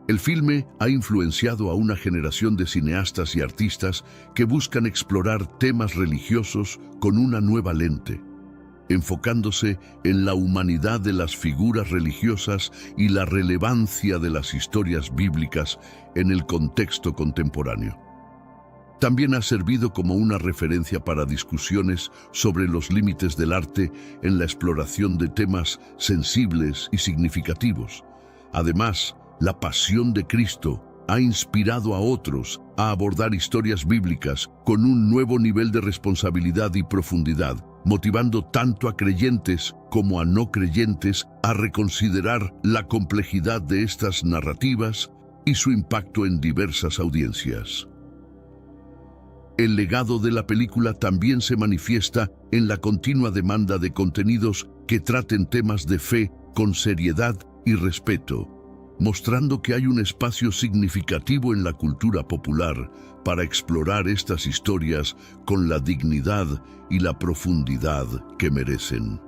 El filme ha influenciado a una generación de cineastas y artistas que buscan explorar temas religiosos con una nueva lente, enfocándose en la humanidad de las figuras religiosas y la relevancia de las historias bíblicas en el contexto contemporáneo. También ha servido como una referencia para discusiones sobre los límites del arte en la exploración de temas sensibles y significativos. Además, la pasión de Cristo ha inspirado a otros a abordar historias bíblicas con un nuevo nivel de responsabilidad y profundidad, motivando tanto a creyentes como a no creyentes a reconsiderar la complejidad de estas narrativas y su impacto en diversas audiencias. El legado de la película también se manifiesta en la continua demanda de contenidos que traten temas de fe con seriedad y respeto, mostrando que hay un espacio significativo en la cultura popular para explorar estas historias con la dignidad y la profundidad que merecen.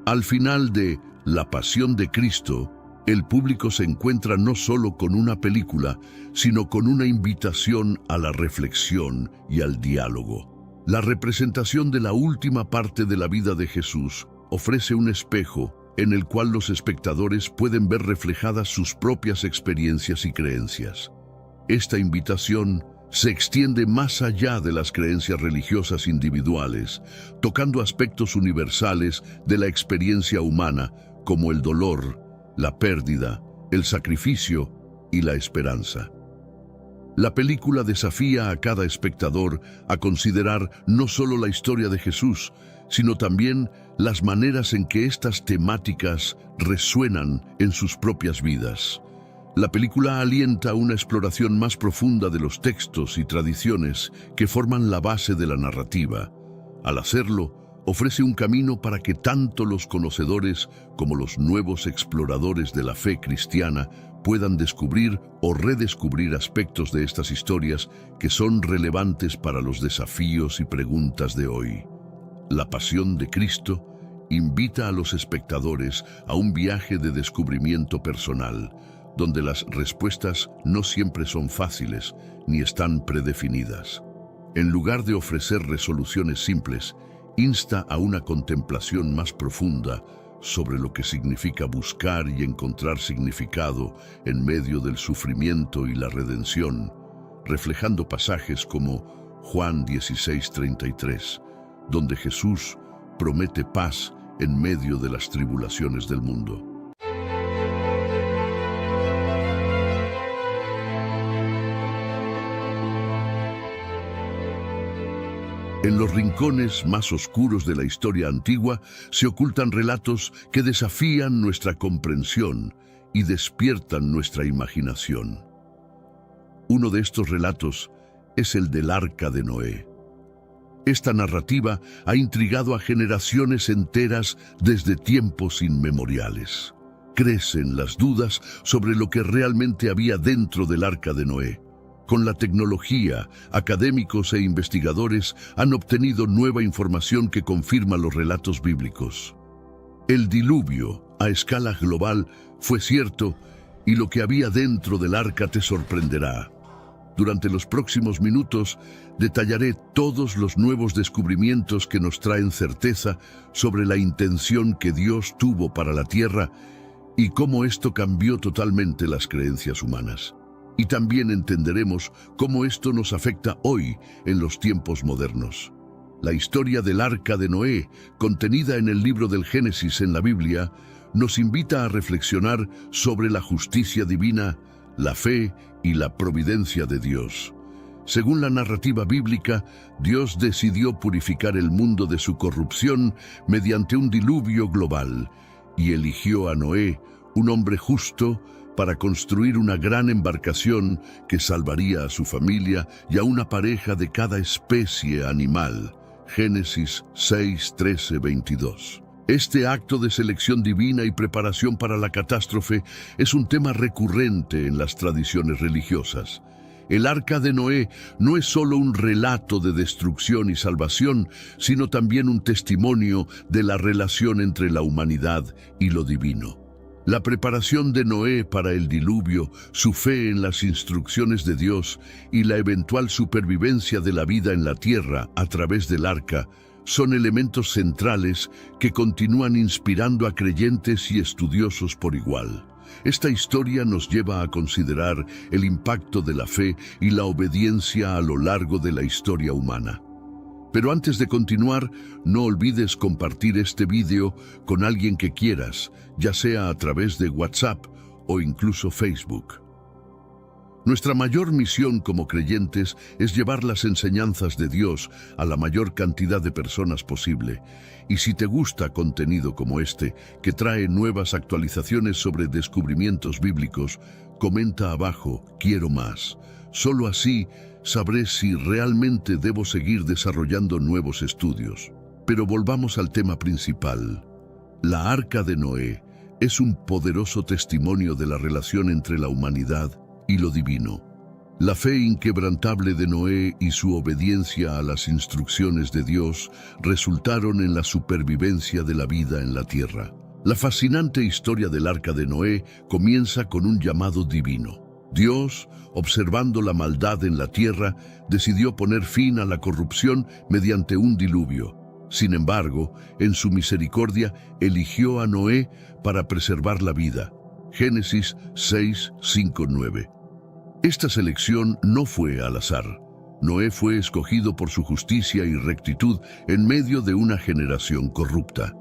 Al final de La Pasión de Cristo, el público se encuentra no solo con una película, sino con una invitación a la reflexión y al diálogo. La representación de la última parte de la vida de Jesús ofrece un espejo en el cual los espectadores pueden ver reflejadas sus propias experiencias y creencias. Esta invitación se extiende más allá de las creencias religiosas individuales, tocando aspectos universales de la experiencia humana como el dolor, la pérdida, el sacrificio y la esperanza. La película desafía a cada espectador a considerar no solo la historia de Jesús, sino también las maneras en que estas temáticas resuenan en sus propias vidas. La película alienta una exploración más profunda de los textos y tradiciones que forman la base de la narrativa. Al hacerlo, ofrece un camino para que tanto los conocedores como los nuevos exploradores de la fe cristiana puedan descubrir o redescubrir aspectos de estas historias que son relevantes para los desafíos y preguntas de hoy. La Pasión de Cristo invita a los espectadores a un viaje de descubrimiento personal, donde las respuestas no siempre son fáciles ni están predefinidas. En lugar de ofrecer resoluciones simples, insta a una contemplación más profunda sobre lo que significa buscar y encontrar significado en medio del sufrimiento y la redención, reflejando pasajes como Juan 16:33, donde Jesús promete paz en medio de las tribulaciones del mundo. En los rincones más oscuros de la historia antigua se ocultan relatos que desafían nuestra comprensión y despiertan nuestra imaginación. Uno de estos relatos es el del Arca de Noé. Esta narrativa ha intrigado a generaciones enteras desde tiempos inmemoriales. Crecen las dudas sobre lo que realmente había dentro del Arca de Noé. Con la tecnología, académicos e investigadores han obtenido nueva información que confirma los relatos bíblicos. El diluvio, a escala global, fue cierto, y lo que había dentro del arca te sorprenderá. Durante los próximos minutos detallaré todos los nuevos descubrimientos que nos traen certeza sobre la intención que Dios tuvo para la tierra y cómo esto cambió totalmente las creencias humanas. Y también entenderemos cómo esto nos afecta hoy en los tiempos modernos. La historia del Arca de Noé, contenida en el libro del Génesis en la Biblia, nos invita a reflexionar sobre la justicia divina, la fe y la providencia de Dios. Según la narrativa bíblica, Dios decidió purificar el mundo de su corrupción mediante un diluvio global y eligió a Noé, un hombre justo, para construir una gran embarcación que salvaría a su familia y a una pareja de cada especie animal. Génesis 6, 13, 22. Este acto de selección divina y preparación para la catástrofe es un tema recurrente en las tradiciones religiosas. El Arca de Noé no es solo un relato de destrucción y salvación, sino también un testimonio de la relación entre la humanidad y lo divino. La preparación de Noé para el diluvio, su fe en las instrucciones de Dios y la eventual supervivencia de la vida en la tierra a través del arca son elementos centrales que continúan inspirando a creyentes y estudiosos por igual. Esta historia nos lleva a considerar el impacto de la fe y la obediencia a lo largo de la historia humana. Pero antes de continuar, no olvides compartir este video con alguien que quieras, ya sea a través de WhatsApp o incluso Facebook. Nuestra mayor misión como creyentes es llevar las enseñanzas de Dios a la mayor cantidad de personas posible. Y si te gusta contenido como este, que trae nuevas actualizaciones sobre descubrimientos bíblicos, comenta abajo, quiero más. Solo así sabré si realmente debo seguir desarrollando nuevos estudios. Pero volvamos al tema principal. La Arca de Noé es un poderoso testimonio de la relación entre la humanidad y lo divino. La fe inquebrantable de Noé y su obediencia a las instrucciones de Dios resultaron en la supervivencia de la vida en la tierra. La fascinante historia del Arca de Noé comienza con un llamado divino. Dios, observando la maldad en la tierra, decidió poner fin a la corrupción mediante un diluvio. Sin embargo, en su misericordia, eligió a Noé para preservar la vida. Génesis 6, 5, 9. Esta selección no fue al azar. Noé fue escogido por su justicia y rectitud en medio de una generación corrupta.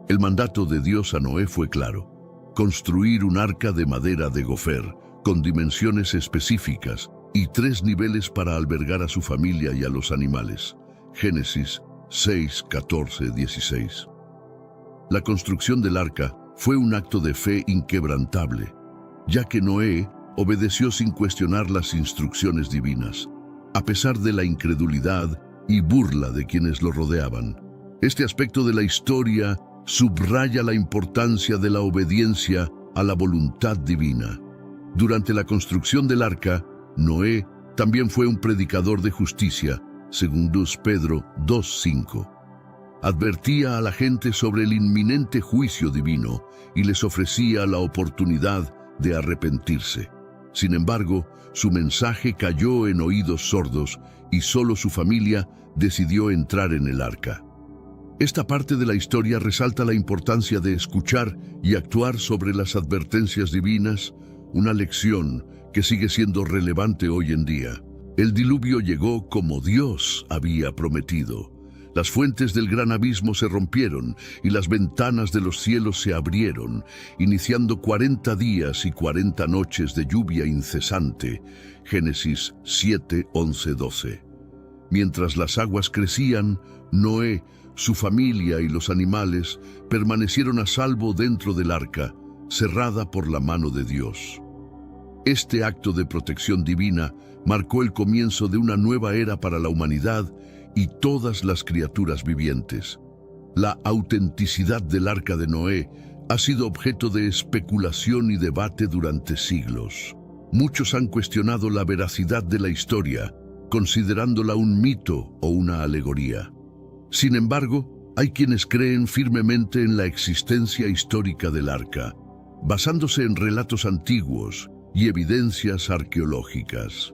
El mandato de Dios a Noé fue claro: construir un arca de madera de gofer, con dimensiones específicas y 3 niveles para albergar a su familia y a los animales. Génesis 6, 14, 16. La construcción del arca fue un acto de fe inquebrantable, ya que Noé obedeció sin cuestionar las instrucciones divinas, a pesar de la incredulidad y burla de quienes lo rodeaban. Este aspecto de la historia subraya la importancia de la obediencia a la voluntad divina. Durante la construcción del arca, Noé también fue un predicador de justicia, según 2 Pedro 2:5. Advertía a la gente sobre el inminente juicio divino y les ofrecía la oportunidad de arrepentirse. Sin embargo, su mensaje cayó en oídos sordos y solo su familia decidió entrar en el arca. Esta parte de la historia resalta la importancia de escuchar y actuar sobre las advertencias divinas, una lección que sigue siendo relevante hoy en día. El diluvio llegó como Dios había prometido. Las fuentes del gran abismo se rompieron y las ventanas de los cielos se abrieron, iniciando 40 días y 40 noches de lluvia incesante. Génesis 7, 11, 12. Mientras las aguas crecían, Noé, su familia y los animales permanecieron a salvo dentro del arca, cerrada por la mano de Dios. Este acto de protección divina marcó el comienzo de una nueva era para la humanidad y todas las criaturas vivientes. La autenticidad del arca de Noé ha sido objeto de especulación y debate durante siglos. Muchos han cuestionado la veracidad de la historia, considerándola un mito o una alegoría. Sin embargo, hay quienes creen firmemente en la existencia histórica del arca, basándose en relatos antiguos y evidencias arqueológicas.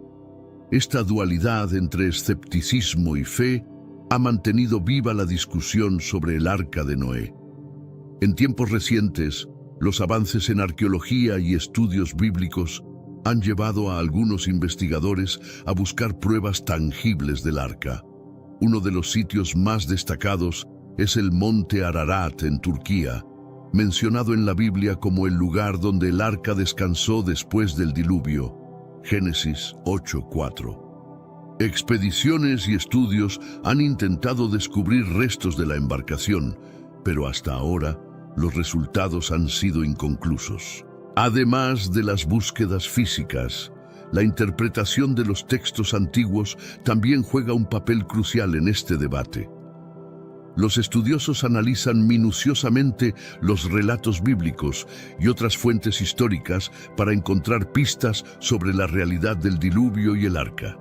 Esta dualidad entre escepticismo y fe ha mantenido viva la discusión sobre el arca de Noé. En tiempos recientes, los avances en arqueología y estudios bíblicos han llevado a algunos investigadores a buscar pruebas tangibles del arca. Uno de los sitios más destacados es el Monte Ararat en Turquía, mencionado en la Biblia como el lugar donde el arca descansó después del diluvio. Génesis 8:4. Expediciones y estudios han intentado descubrir restos de la embarcación, pero hasta ahora los resultados han sido inconclusos. Además de las búsquedas físicas, la interpretación de los textos antiguos también juega un papel crucial en este debate. Los estudiosos analizan minuciosamente los relatos bíblicos y otras fuentes históricas para encontrar pistas sobre la realidad del diluvio y el arca.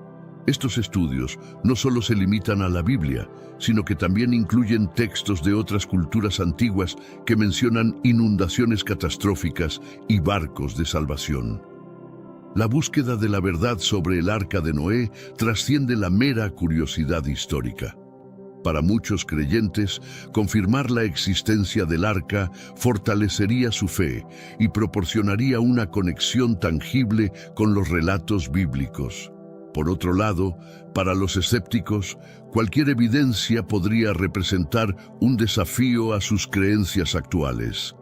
Estos estudios no solo se limitan a la Biblia, sino que también incluyen textos de otras culturas antiguas que mencionan inundaciones catastróficas y barcos de salvación. La búsqueda de la verdad sobre el arca de Noé trasciende la mera curiosidad histórica. Para muchos creyentes, confirmar la existencia del arca fortalecería su fe y proporcionaría una conexión tangible con los relatos bíblicos. Por otro lado, para los escépticos, cualquier evidencia podría representar un desafío a sus creencias actuales.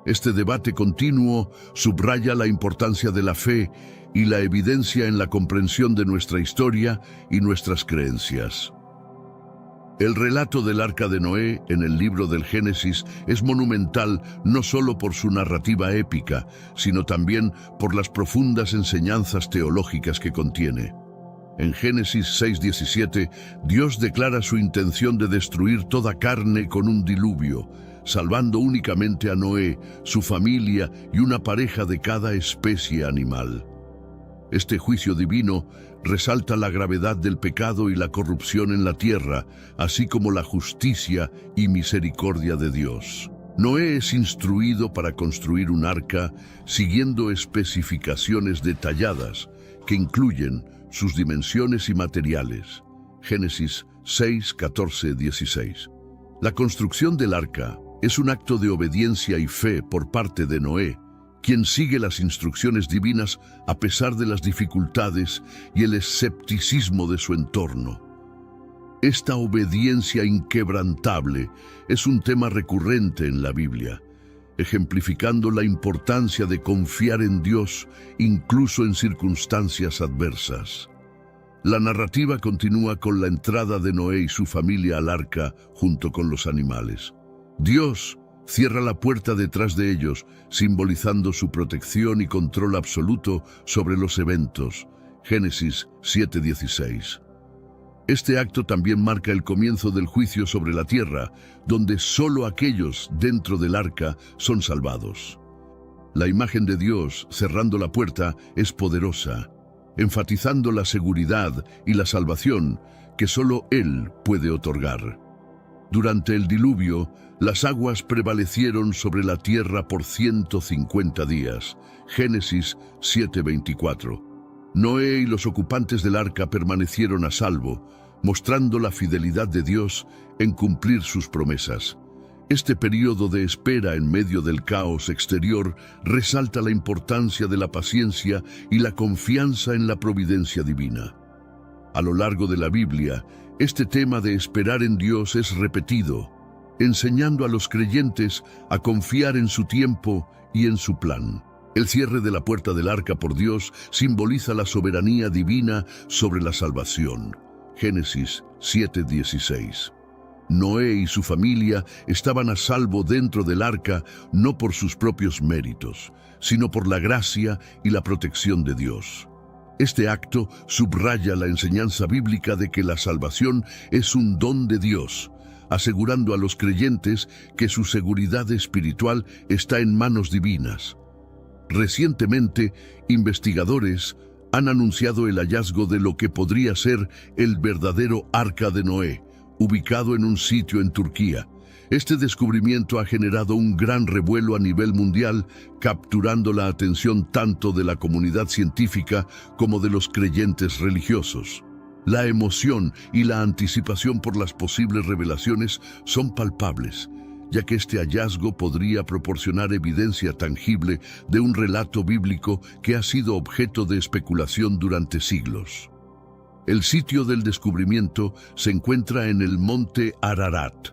Este debate continuo subraya la importancia de la fe y la evidencia en la comprensión de nuestra historia y nuestras creencias. El relato del arca de Noé en el libro del Génesis es monumental no solo por su narrativa épica, sino también por las profundas enseñanzas teológicas que contiene. En Génesis 6:17, Dios declara su intención de destruir toda carne con un diluvio, salvando únicamente a Noé, su familia y una pareja de cada especie animal. Este juicio divino resalta la gravedad del pecado y la corrupción en la tierra, así como la justicia y misericordia de Dios. Noé es instruido para construir un arca siguiendo especificaciones detalladas que incluyen sus dimensiones y materiales. Génesis 6:14-16. La construcción del arca es un acto de obediencia y fe por parte de Noé, quien sigue las instrucciones divinas a pesar de las dificultades y el escepticismo de su entorno. Esta obediencia inquebrantable es un tema recurrente en la Biblia, ejemplificando la importancia de confiar en Dios incluso en circunstancias adversas. La narrativa continúa con la entrada de Noé y su familia al arca junto con los animales. Dios cierra la puerta detrás de ellos, simbolizando su protección y control absoluto sobre los eventos. Génesis 7:16. Este acto también marca el comienzo del juicio sobre la tierra, donde solo aquellos dentro del arca son salvados. La imagen de Dios cerrando la puerta es poderosa, enfatizando la seguridad y la salvación que solo Él puede otorgar. Durante el diluvio, las aguas prevalecieron sobre la tierra por 150 días. Génesis 7:24. Noé y los ocupantes del arca permanecieron a salvo, mostrando la fidelidad de Dios en cumplir sus promesas. Este periodo de espera en medio del caos exterior resalta la importancia de la paciencia y la confianza en la providencia divina. A lo largo de la Biblia, este tema de esperar en Dios es repetido, enseñando a los creyentes a confiar en su tiempo y en su plan. El cierre de la puerta del arca por Dios simboliza la soberanía divina sobre la salvación, Génesis 7:16. Noé y su familia estaban a salvo dentro del arca no por sus propios méritos, sino por la gracia y la protección de Dios. Este acto subraya la enseñanza bíblica de que la salvación es un don de Dios, asegurando a los creyentes que su seguridad espiritual está en manos divinas. Recientemente, investigadores han anunciado el hallazgo de lo que podría ser el verdadero Arca de Noé, ubicado en un sitio en Turquía. Este descubrimiento ha generado un gran revuelo a nivel mundial, capturando la atención tanto de la comunidad científica como de los creyentes religiosos. La emoción y la anticipación por las posibles revelaciones son palpables, ya que este hallazgo podría proporcionar evidencia tangible de un relato bíblico que ha sido objeto de especulación durante siglos. El sitio del descubrimiento se encuentra en el monte Ararat,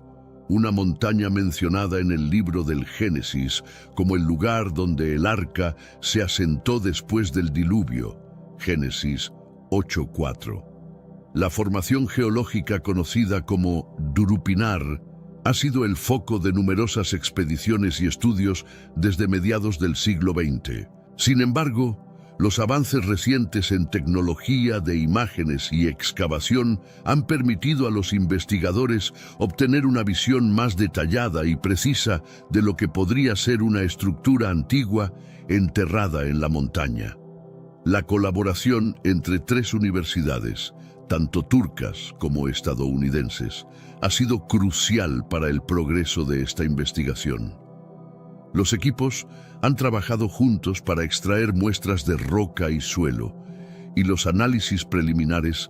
una montaña mencionada en el libro del Génesis como el lugar donde el arca se asentó después del diluvio. Génesis 8:4. La formación geológica conocida como Durupinar ha sido el foco de numerosas expediciones y estudios desde mediados del siglo XX. Sin embargo, los avances recientes en tecnología de imágenes y excavación han permitido a los investigadores obtener una visión más detallada y precisa de lo que podría ser una estructura antigua enterrada en la montaña. La colaboración entre 3 universidades, tanto turcas como estadounidenses, ha sido crucial para el progreso de esta investigación. Los equipos han trabajado juntos para extraer muestras de roca y suelo, y los análisis preliminares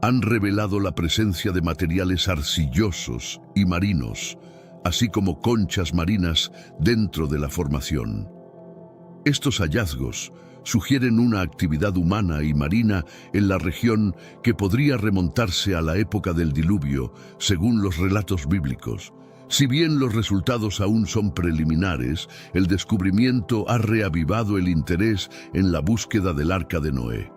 han revelado la presencia de materiales arcillosos y marinos, así como conchas marinas dentro de la formación. Estos hallazgos sugieren una actividad humana y marina en la región que podría remontarse a la época del diluvio, según los relatos bíblicos. Si bien los resultados aún son preliminares, el descubrimiento ha reavivado el interés en la búsqueda del Arca de Noé.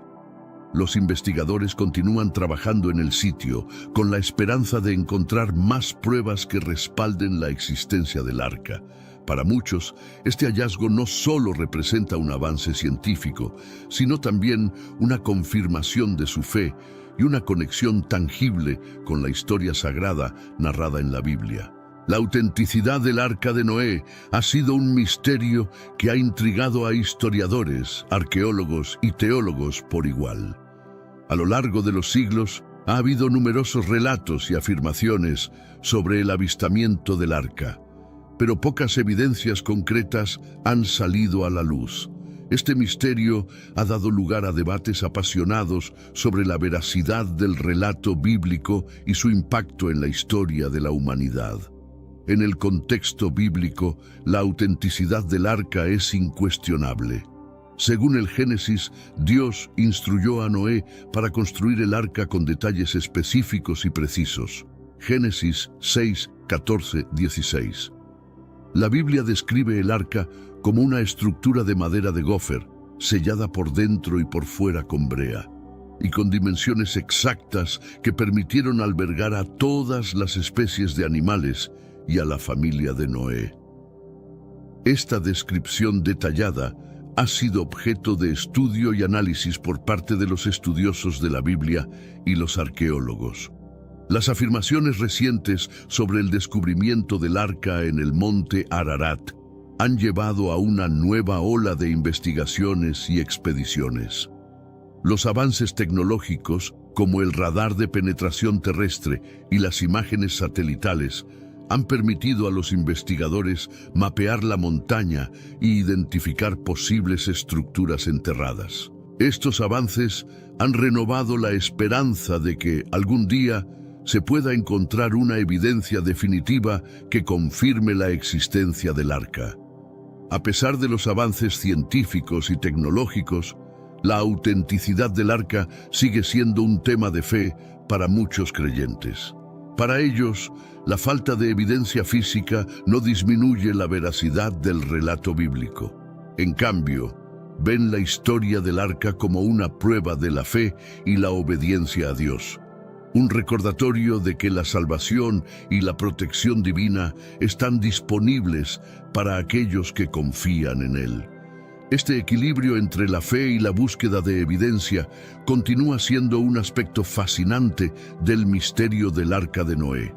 Los investigadores continúan trabajando en el sitio con la esperanza de encontrar más pruebas que respalden la existencia del arca. Para muchos, este hallazgo no solo representa un avance científico, sino también una confirmación de su fe y una conexión tangible con la historia sagrada narrada en la Biblia. La autenticidad del Arca de Noé ha sido un misterio que ha intrigado a historiadores, arqueólogos y teólogos por igual. A lo largo de los siglos, ha habido numerosos relatos y afirmaciones sobre el avistamiento del arca, pero pocas evidencias concretas han salido a la luz. Este misterio ha dado lugar a debates apasionados sobre la veracidad del relato bíblico y su impacto en la historia de la humanidad. En el contexto bíblico, la autenticidad del arca es incuestionable. Según el Génesis, Dios instruyó a Noé para construir el arca con detalles específicos y precisos. Génesis 6, 14, 16. La Biblia describe el arca como una estructura de madera de gofer, sellada por dentro y por fuera con brea, y con dimensiones exactas que permitieron albergar a todas las especies de animales y a la familia de Noé. Esta descripción detallada ha sido objeto de estudio y análisis por parte de los estudiosos de la Biblia y los arqueólogos. Las afirmaciones recientes sobre el descubrimiento del arca en el monte Ararat han llevado a una nueva ola de investigaciones y expediciones. Los avances tecnológicos, como el radar de penetración terrestre y las imágenes satelitales, han permitido a los investigadores mapear la montaña e identificar posibles estructuras enterradas. Estos avances han renovado la esperanza de que algún día se pueda encontrar una evidencia definitiva que confirme la existencia del arca. A pesar de los avances científicos y tecnológicos, la autenticidad del arca sigue siendo un tema de fe para muchos creyentes. Para ellos, la falta de evidencia física no disminuye la veracidad del relato bíblico. En cambio, ven la historia del arca como una prueba de la fe y la obediencia a Dios. un recordatorio de que la salvación y la protección divina están disponibles para aquellos que confían en Él. Este equilibrio entre la fe y la búsqueda de evidencia continúa siendo un aspecto fascinante del misterio del Arca de Noé.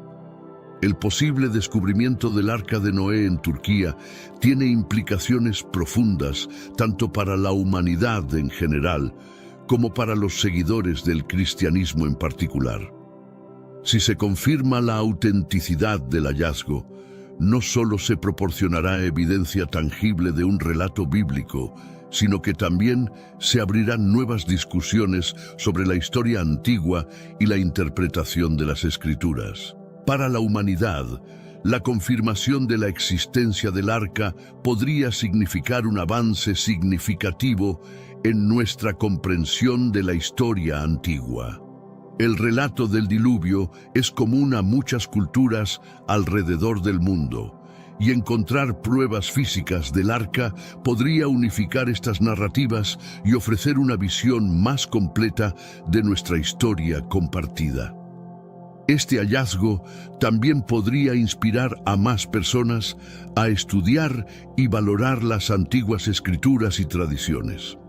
El posible descubrimiento del Arca de Noé en Turquía tiene implicaciones profundas tanto para la humanidad en general como para los seguidores del cristianismo en particular. Si se confirma la autenticidad del hallazgo, no solo se proporcionará evidencia tangible de un relato bíblico, sino que también se abrirán nuevas discusiones sobre la historia antigua y la interpretación de las Escrituras. Para la humanidad, la confirmación de la existencia del arca podría significar un avance significativo en nuestra comprensión de la historia antigua. El relato del diluvio es común a muchas culturas alrededor del mundo, y encontrar pruebas físicas del arca podría unificar estas narrativas y ofrecer una visión más completa de nuestra historia compartida. Este hallazgo también podría inspirar a más personas a estudiar y valorar las antiguas escrituras y tradiciones.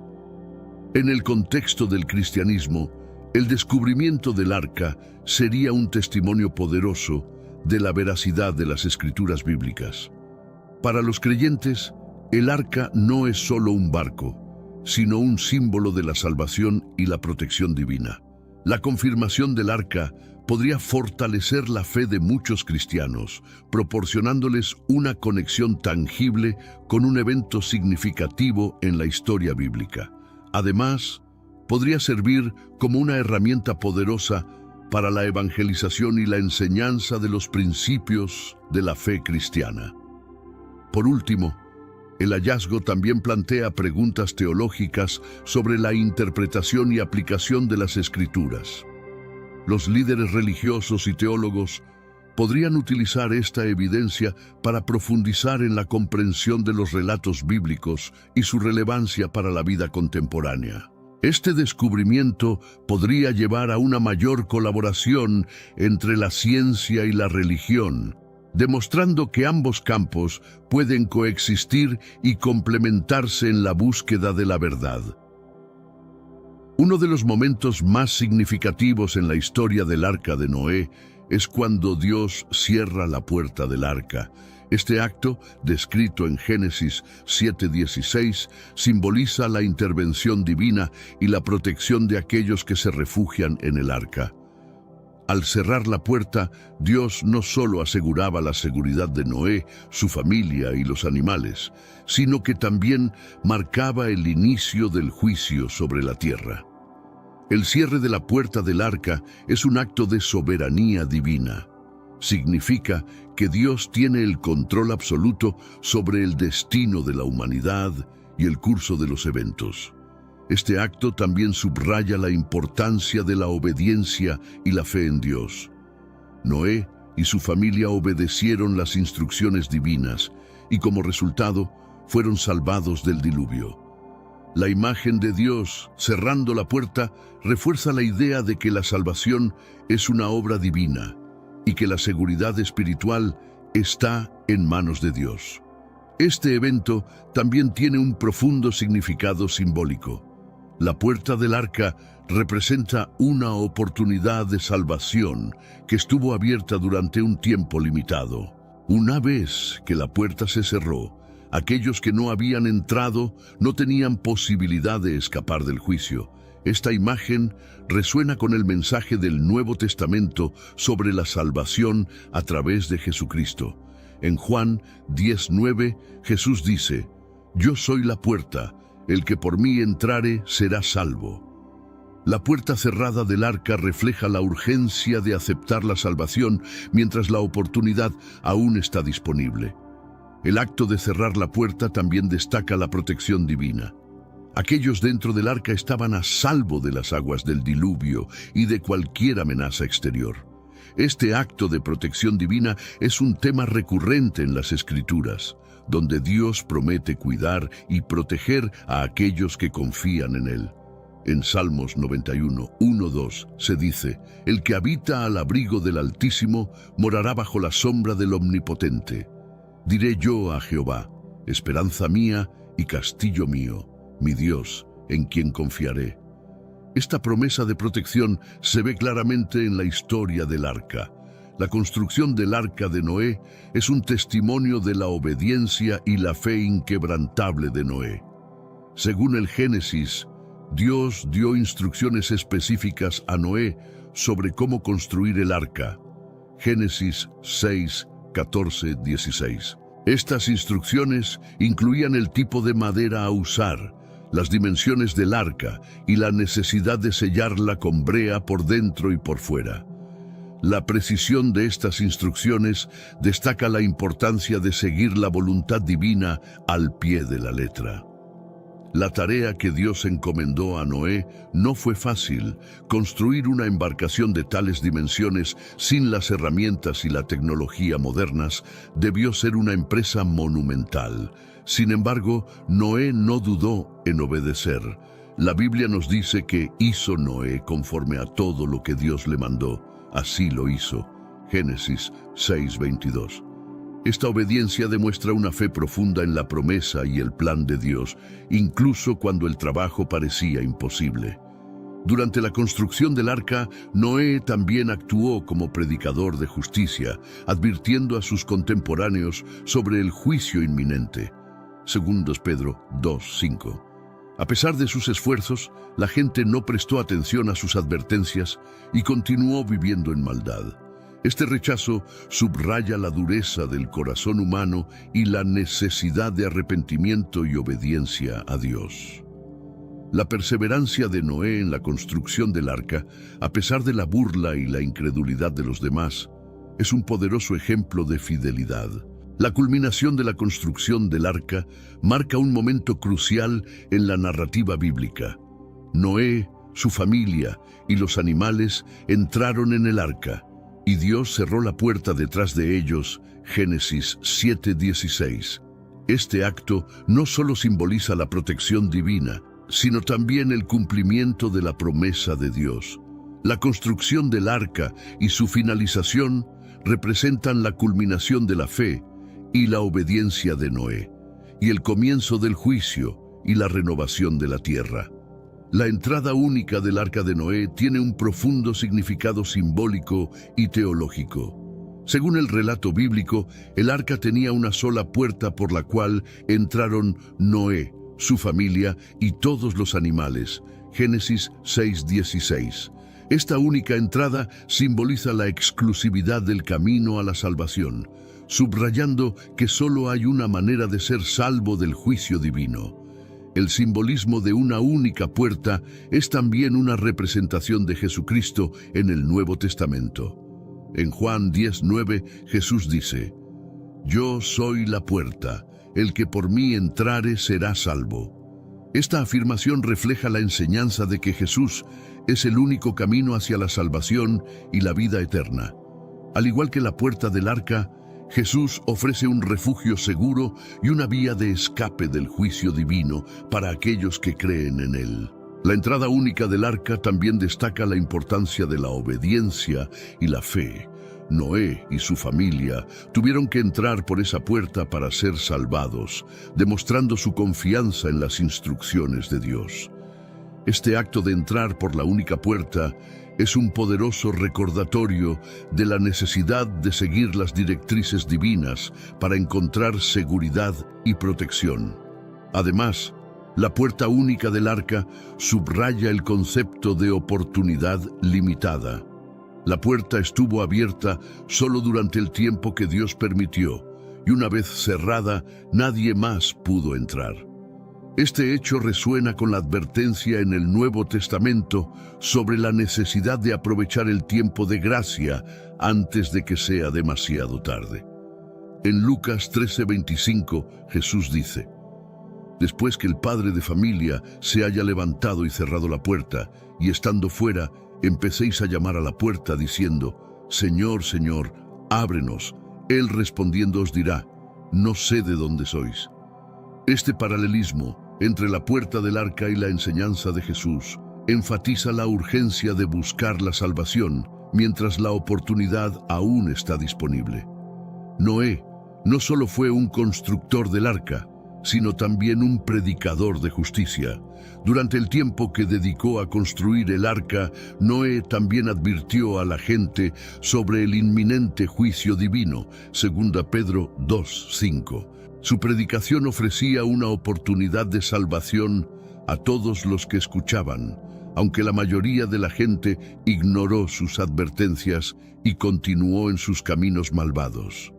En el contexto del cristianismo, el descubrimiento del arca sería un testimonio poderoso de la veracidad de las escrituras bíblicas. Para los creyentes, el arca no es solo un barco, sino un símbolo de la salvación y la protección divina. La confirmación del arca podría fortalecer la fe de muchos cristianos, proporcionándoles una conexión tangible con un evento significativo en la historia bíblica. Además, podría servir como una herramienta poderosa para la evangelización y la enseñanza de los principios de la fe cristiana. Por último, el hallazgo también plantea preguntas teológicas sobre la interpretación y aplicación de las Escrituras. Los líderes religiosos y teólogos podrían utilizar esta evidencia para profundizar en la comprensión de los relatos bíblicos y su relevancia para la vida contemporánea. Este descubrimiento podría llevar a una mayor colaboración entre la ciencia y la religión, demostrando que ambos campos pueden coexistir y complementarse en la búsqueda de la verdad. Uno de los momentos más significativos en la historia del Arca de Noé es cuando Dios cierra la puerta del arca. Este acto, descrito en Génesis 7:16, simboliza la intervención divina y la protección de aquellos que se refugian en el arca. Al cerrar la puerta, Dios no solo aseguraba la seguridad de Noé, su familia y los animales, sino que también marcaba el inicio del juicio sobre la tierra. El cierre de la puerta del arca es un acto de soberanía divina. Significa que Dios tiene el control absoluto sobre el destino de la humanidad y el curso de los eventos. Este acto también subraya la importancia de la obediencia y la fe en Dios. Noé y su familia obedecieron las instrucciones divinas y como resultado fueron salvados del diluvio. La imagen de Dios cerrando la puerta refuerza la idea de que la salvación es una obra divina y que la seguridad espiritual está en manos de Dios. Este evento también tiene un profundo significado simbólico. La puerta del arca representa una oportunidad de salvación que estuvo abierta durante un tiempo limitado. Una vez que la puerta se cerró, aquellos que no habían entrado no tenían posibilidad de escapar del juicio. Esta imagen resuena con el mensaje del Nuevo Testamento sobre la salvación a través de Jesucristo. En Juan 10:9, Jesús dice: «Yo soy la puerta, el que por mí entrare será salvo». La puerta cerrada del arca refleja la urgencia de aceptar la salvación mientras la oportunidad aún está disponible. El acto de cerrar la puerta también destaca la protección divina. Aquellos dentro del arca estaban a salvo de las aguas del diluvio y de cualquier amenaza exterior. Este acto de protección divina es un tema recurrente en las Escrituras, donde Dios promete cuidar y proteger a aquellos que confían en Él. En Salmos 91, 1-2 se dice: el que habita al abrigo del Altísimo morará bajo la sombra del Omnipotente. Diré yo a Jehová: esperanza mía y castillo mío, mi Dios, en quien confiaré. Esta promesa de protección se ve claramente en la historia del arca. La construcción del arca de Noé es un testimonio de la obediencia y la fe inquebrantable de Noé. Según el Génesis, Dios dio instrucciones específicas a Noé sobre cómo construir el arca. Génesis 6, 14, 16. Estas instrucciones incluían el tipo de madera a usar, las dimensiones del arca y la necesidad de sellarla con brea por dentro y por fuera. La precisión de estas instrucciones destaca la importancia de seguir la voluntad divina al pie de la letra. La tarea que Dios encomendó a Noé no fue fácil. Construir una embarcación de tales dimensiones sin las herramientas y la tecnología modernas debió ser una empresa monumental. Sin embargo, Noé no dudó en obedecer. La Biblia nos dice que hizo Noé conforme a todo lo que Dios le mandó. Así lo hizo. Génesis 6:22. Esta obediencia demuestra una fe profunda en la promesa y el plan de Dios, incluso cuando el trabajo parecía imposible. Durante la construcción del arca, Noé también actuó como predicador de justicia, advirtiendo a sus contemporáneos sobre el juicio inminente. 2 Pedro 2:5. A pesar de sus esfuerzos, la gente no prestó atención a sus advertencias y continuó viviendo en maldad. Este rechazo subraya la dureza del corazón humano y la necesidad de arrepentimiento y obediencia a Dios. La perseverancia de Noé en la construcción del arca, a pesar de la burla y la incredulidad de los demás, es un poderoso ejemplo de fidelidad. La culminación de la construcción del arca marca un momento crucial en la narrativa bíblica. Noé, su familia y los animales entraron en el arca, y Dios cerró la puerta detrás de ellos. Génesis 7:16. Este acto no solo simboliza la protección divina, sino también el cumplimiento de la promesa de Dios. La construcción del arca y su finalización representan la culminación de la fe y la obediencia de Noé, y el comienzo del juicio y la renovación de la tierra. La entrada única del arca de Noé tiene un profundo significado simbólico y teológico. Según el relato bíblico, el arca tenía una sola puerta por la cual entraron Noé, su familia y todos los animales. Génesis 6:16. Esta única entrada simboliza la exclusividad del camino a la salvación, subrayando que solo hay una manera de ser salvo del juicio divino. El simbolismo de una única puerta es también una representación de Jesucristo en el Nuevo Testamento. En Juan 10:9, Jesús dice: «Yo soy la puerta, el que por mí entrare será salvo». Esta afirmación refleja la enseñanza de que Jesús es el único camino hacia la salvación y la vida eterna. Al igual que la puerta del arca, Jesús ofrece un refugio seguro y una vía de escape del juicio divino para aquellos que creen en él. La entrada única del arca también destaca la importancia de la obediencia y la fe. Noé y su familia tuvieron que entrar por esa puerta para ser salvados, demostrando su confianza en las instrucciones de Dios. Este acto de entrar por la única puerta es un poderoso recordatorio de la necesidad de seguir las directrices divinas para encontrar seguridad y protección. Además, la puerta única del arca subraya el concepto de oportunidad limitada. La puerta estuvo abierta solo durante el tiempo que Dios permitió, y una vez cerrada, nadie más pudo entrar. Este hecho resuena con la advertencia en el Nuevo Testamento sobre la necesidad de aprovechar el tiempo de gracia antes de que sea demasiado tarde. En Lucas 13:25, Jesús dice: «Después que el padre de familia se haya levantado y cerrado la puerta, y estando fuera, empecéis a llamar a la puerta diciendo: Señor, Señor, ábrenos. Él respondiendo os dirá: no sé de dónde sois». Este paralelismo entre la puerta del arca y la enseñanza de Jesús enfatiza la urgencia de buscar la salvación mientras la oportunidad aún está disponible. Noé no solo fue un constructor del arca, sino también un predicador de justicia. Durante el tiempo que dedicó a construir el arca, Noé también advirtió a la gente sobre el inminente juicio divino, 2 Pedro 2:5. Su predicación ofrecía una oportunidad de salvación a todos los que escuchaban, aunque la mayoría de la gente ignoró sus advertencias y continuó en sus caminos malvados.